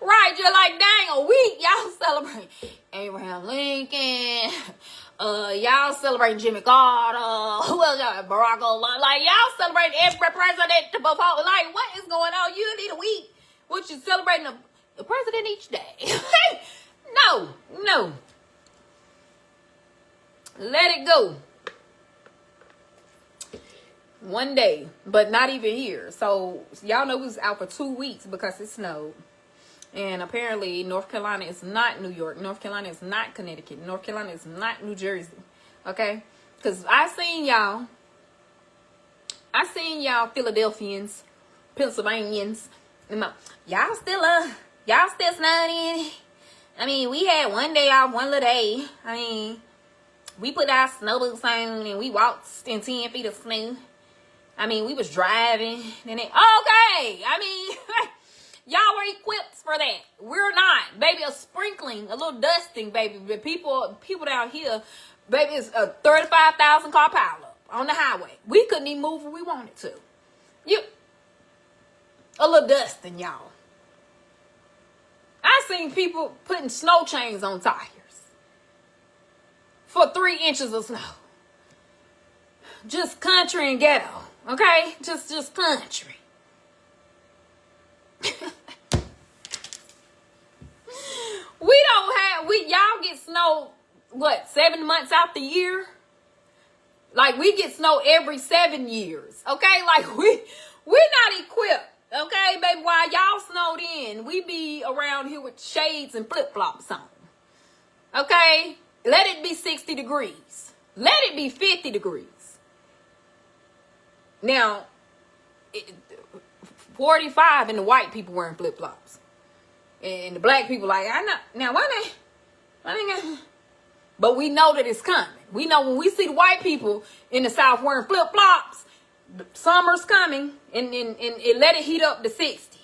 Right, you're like, dang, a week y'all celebrate Abraham Lincoln. Y'all celebrating Jimmy Carter. Who else y'all? Barack Obama. Like, y'all celebrating every president before. Like, what is going on? You need a week. What, you celebrating the president each day? No. Let it go. 1 day, but not even here. So y'all know we was out for 2 weeks because it snowed. And apparently North Carolina is not New York. North Carolina is not Connecticut. North Carolina is not New Jersey. Okay? Because I seen y'all Philadelphians, Pennsylvanians. Y'all still snowed in. I mean, we had 1 day off, 1 little day. I mean, we put our snow boots on and we walked in 10 feet of snow. I mean, we was driving. And okay. I mean, Y'all are equipped for that. We're not. Baby, a sprinkling, a little dusting, baby. But people down here, baby, it's a 35,000 car pileup on the highway. We couldn't even move if we wanted to. A little dusting, y'all. I seen people putting snow chains on tires for 3 inches of snow. Just country and ghetto, okay? Just country. Y'all get snow, what, 7 months out the year? Like, we get snow every 7 years, okay? Like, we're not equipped, okay, baby? While y'all snowed in, we be around here with shades and flip-flops on, okay? Let it be 60 degrees. Let it be 50 degrees. Now, 45 and the white people wearing flip-flops. And the black people like, I know. Now, why they got... But we know that it's coming. We know when we see the white people in the South wearing flip-flops, summer's coming, and it let it heat up to 60.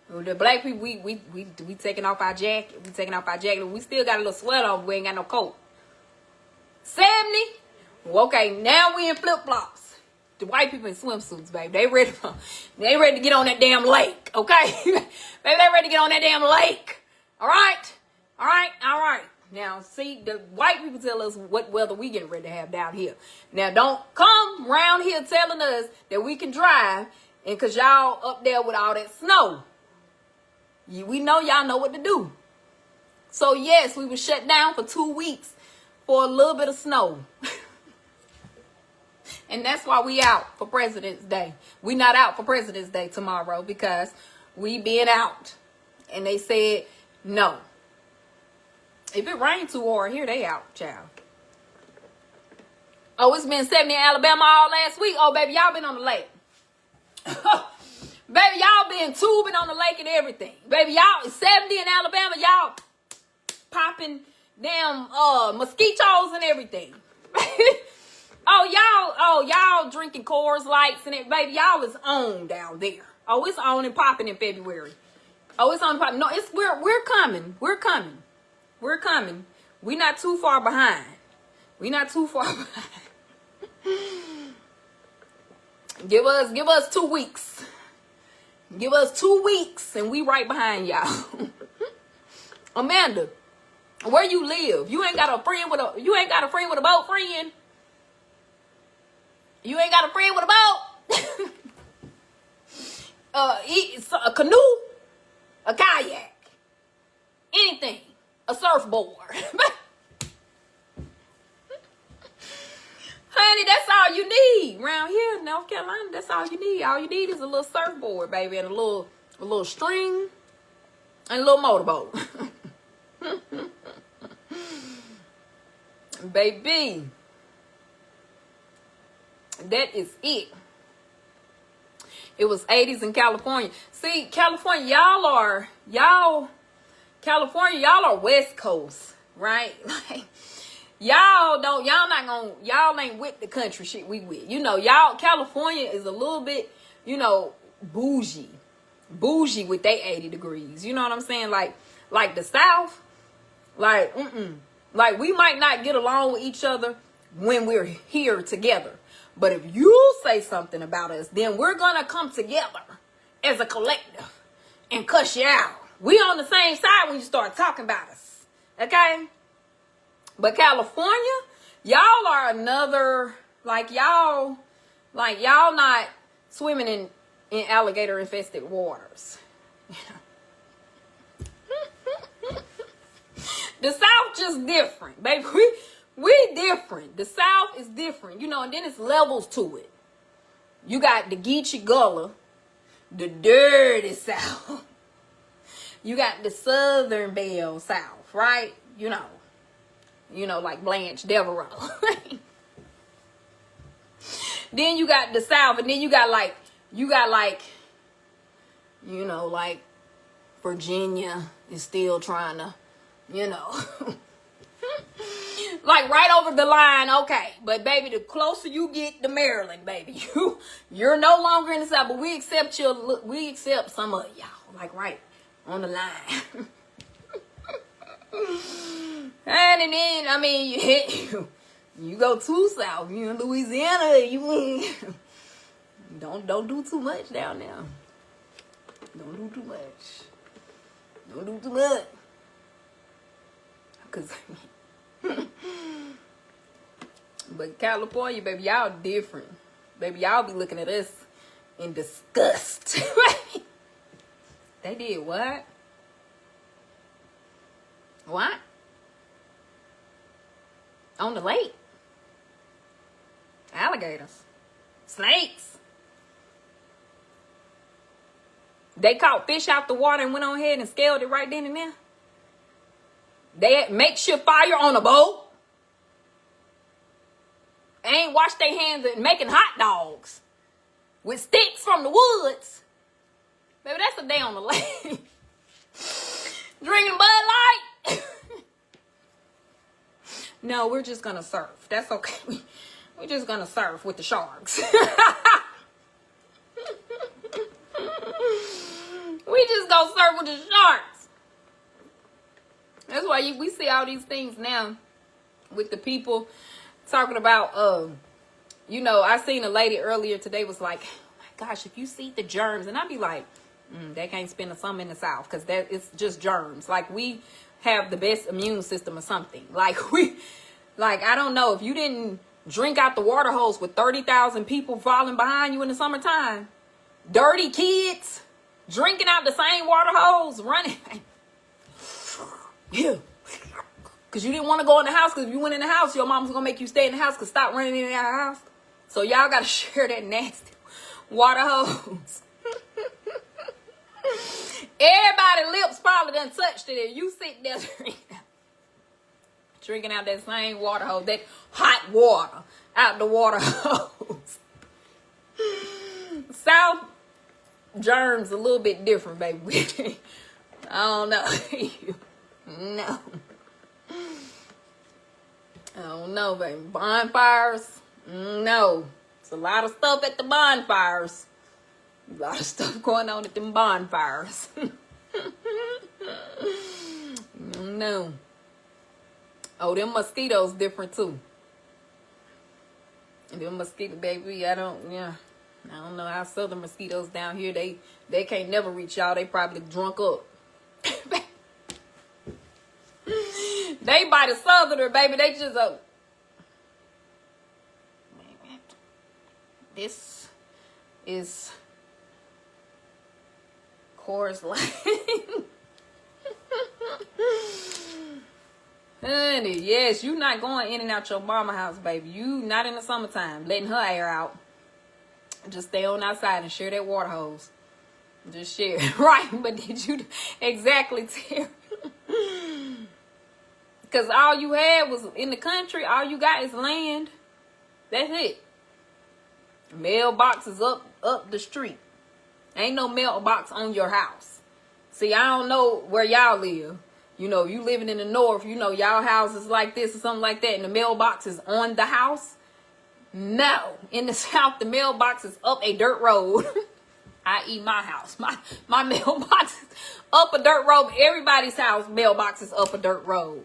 The black people, we taking off our jacket. We taking off our jacket. We still got a little sweat on. We ain't got no coat. 70. Well, okay, now we in flip-flops. The white people in swimsuits, baby. They ready to get on that damn lake, okay? Baby, they ready to get on that damn lake. All right. Now, see, the white people tell us what weather we getting ready to have down here. Now, don't come around here telling us that we can drive, and because y'all up there with all that snow. We know y'all know what to do. So, yes, we were shut down for 2 weeks for a little bit of snow. And that's why we out for President's Day. We not out for President's Day tomorrow because we been out. And they said no. If it rained too hard here, they out, child. Oh, it's been 70 in Alabama all last week. Oh, baby, y'all been on the lake. Baby, y'all been tubing on the lake and everything. Baby, y'all, 70 in Alabama, y'all popping damn mosquitoes and everything. Y'all drinking Coors Lights and it, baby, y'all is on down there. Oh, it's on and popping in February. Oh, it's on and popping. No, we're coming. We're coming. We're not too far behind. Give us 2 weeks. Give us 2 weeks and we right behind y'all. Amanda, where you live? You ain't got a friend with a boat friend? You ain't got a friend with a boat? A canoe, a kayak, anything, a surfboard. Honey, that's all you need around here in North Carolina. That's all you need. All you need is a little surfboard, baby, and a little string and a little motorboat. Baby, that is it. It was 80s in California. See, California, y'all are West Coast, right? Like, y'all ain't with the country shit we with. You know, California is a little bit, bougie with they 80 degrees. You know what I'm saying? Like the South, like we might not get along with each other when we're here together. But if you say something about us, then we're going to come together as a collective and cuss you out. We on the same side when you start talking about us. Okay? But California, y'all are another, y'all not swimming in alligator infested waters. The South just different, baby. We different. The South is different, and then it's levels to it. You got the Geechee Gullah, the dirty South. You got the Southern Belle South, right? Like Blanche Devereaux. Then you got the South, and then you got like Virginia is still trying to, Like right over the line, okay. But baby, the closer you get to Maryland, baby, you're no longer in the South. But we accept some of y'all, like right on the line. And then I mean, you go too south. You in Louisiana, you don't do too much down there. Don't do too much. Don't do too much. Cause. But California, baby, y'all different. Baby, y'all be looking at us in disgust. They did what? What? On the lake? Alligators. Snakes. They caught fish out the water and went on ahead and scaled it right then and there. They had makeshift fire on a boat. Ain't washed their hands and making hot dogs with sticks from the woods. Baby, that's a day on the lake. Drinking Bud Light. No, we're just gonna surf. That's okay. We're just gonna surf with the sharks. We just go surf with the sharks. That's why we see all these things now with the people talking about, I seen a lady earlier today was like, oh my gosh, if you see the germs, and I'd be like, they can't spend a summer in the South because it's just germs. Like we have the best immune system or something. Like I don't know, if you didn't drink out the water hose with 30,000 people falling behind you in the summertime, dirty kids drinking out the same water hose, running. Yeah. Because you didn't want to go in the house, because if you went in the house, your mom's going to make you stay in the house because stop running in and out of the house. So y'all got to share that nasty water hose. Everybody's lips probably done touched it, and you sit there drinking out that same water hose, that hot water out the water hose. South germs a little bit different, baby. I don't know. No. I don't know, baby. Bonfires? No. It's a lot of stuff at the bonfires. A lot of stuff going on at them bonfires. No. Oh, them mosquitoes different too. Them mosquito, baby, I don't know how southern mosquitoes down here, they can't never reach y'all. They probably drunk up. They by the southerner, baby. They just this is Coors Light. Honey, yes, you not going in and out your mama house, baby. You not in the summertime, letting her air out. Just stay on outside and share that water hose. Just share it. Right, but did you exactly tell? Because all you had was in the country, all you got is land. That's it. Mailbox is up the street. Ain't no mailbox on your house. See, I don't know where y'all live. You living in the north, y'all houses like this or something like that, and the mailbox is on the house. No. In the South, the mailbox is up a dirt road. I.e. my house. My mailbox is up a dirt road. Everybody's house mailbox is up a dirt road.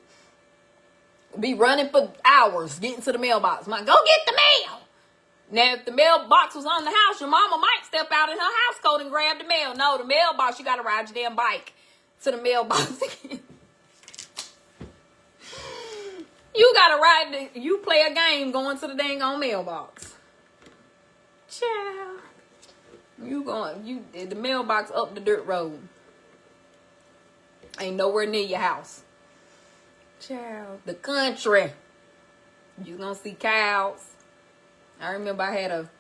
Be running for hours getting to the mailbox. Go get the mail. Now, if the mailbox was on the house, your mama might step out in her house coat and grab the mail. No, the mailbox, you got to ride your damn bike to the mailbox again. You got to ride, you play a game going to the dang on mailbox. Child. The mailbox up the dirt road. Ain't nowhere near your house. Child. The country. You gonna see cows. I remember I had a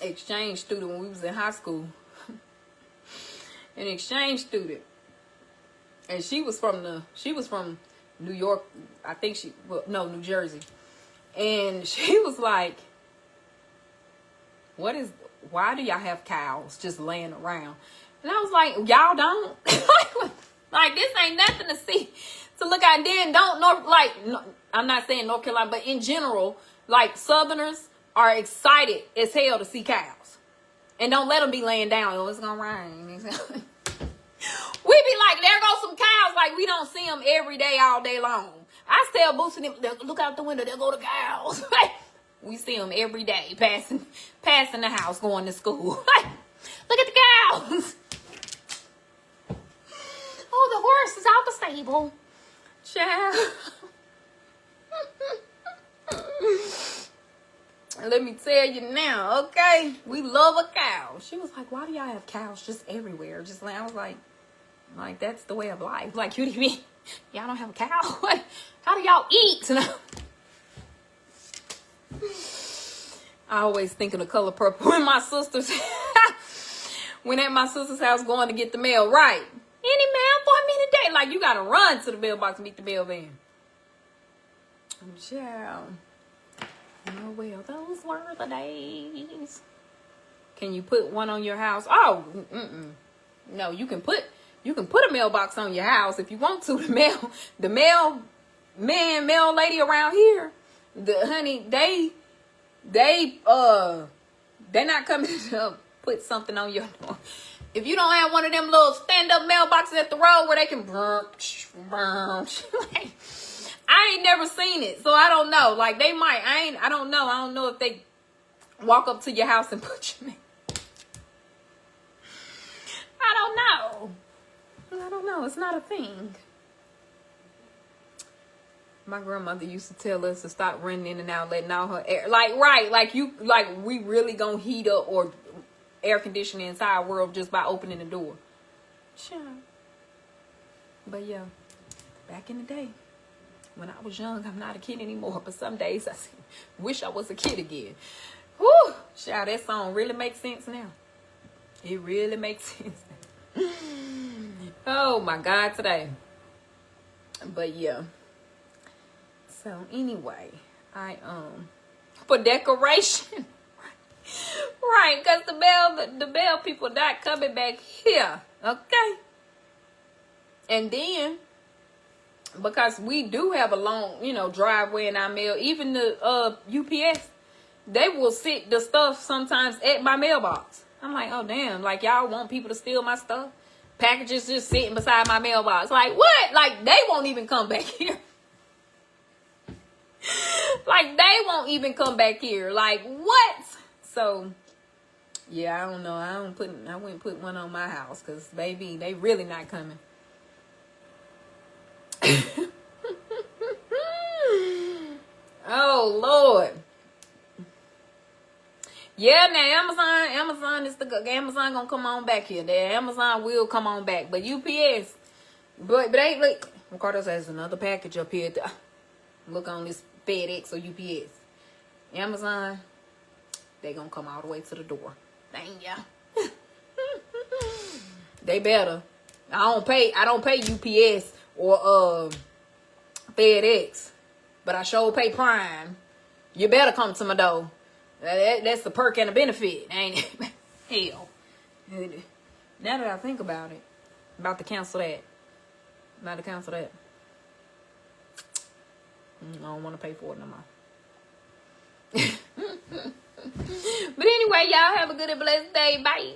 exchange student when we was in high school. An exchange student. And she was from New York. I think New Jersey. And she was like, why do y'all have cows just laying around? And I was like, y'all don't? Like, this ain't nothing to see, to look at. And then don't know, like, no, I'm not saying North Carolina, but in general, like Southerners are excited as hell to see cows. And don't let them be laying down. Oh, it's gonna rain. We be like, there go some cows. Like, we don't see them every day, all day long. I tell Boosie them, look out the window, there go the cows. We see them every day, passing the house, going to school. Look at the cows. Oh, the horse is out the stable. Child. Let me tell you now, okay? We love a cow. She was like, why do y'all have cows just everywhere? Just like, I was like, that's the way of life. Like, what do you mean? Y'all don't have a cow? How do y'all eat? I always think of the color purple when my sisters, when at my sister's house going to get the mail, right? Any mail for me today? Like, you gotta run to the mailbox to meet the mail van. Child. Oh, well, those were the days. Can you put one on your house? Oh, no, you can put a mailbox on your house if you want to. The mail lady around here, they're not coming to put something on your door. If you don't have one of them little stand-up mailboxes at the road where they can like, I ain't never seen it, so I don't know. Like, they might. I don't know. I don't know if they walk up to your house and put your name. I don't know. It's not a thing. My grandmother used to tell us to stop running in and out, letting out her air. Like, right. Like, we really gonna heat up or air condition the entire world just by opening the door. Sure. But yeah, back in the day, when I was young, I'm not a kid anymore, but some days I wish I was a kid again. Whew, child, that song really makes sense now. It really makes sense. Oh my God, today. But yeah. So anyway, I for decoration. Right, because the bell people not coming back here. Okay. And then, because we do have a long, driveway in our mail, even the UPS, they will sit the stuff sometimes at my mailbox. I'm like, oh damn, like y'all want people to steal my stuff? Packages just sitting beside my mailbox. Like, what? Like, they won't even come back here. Like, they won't even come back here. Like, what? So, yeah, I don't know. I wouldn't put one on my house because, baby, they really not coming. Oh, Lord. Yeah, now Amazon gonna come on back here. Amazon will come on back. But UPS, but ain't look. Ricardo has another package up here. Look on this FedEx or UPS. Amazon, they gonna come all the way to the door. Dang ya. They better. I don't pay UPS or FedEx, but I sure pay Prime. You better come to my door. That's the perk and the benefit, ain't it? Hell. Now that I think about it, about to cancel that. I don't want to pay for it no more. But anyway, y'all have a good and blessed day. Bye.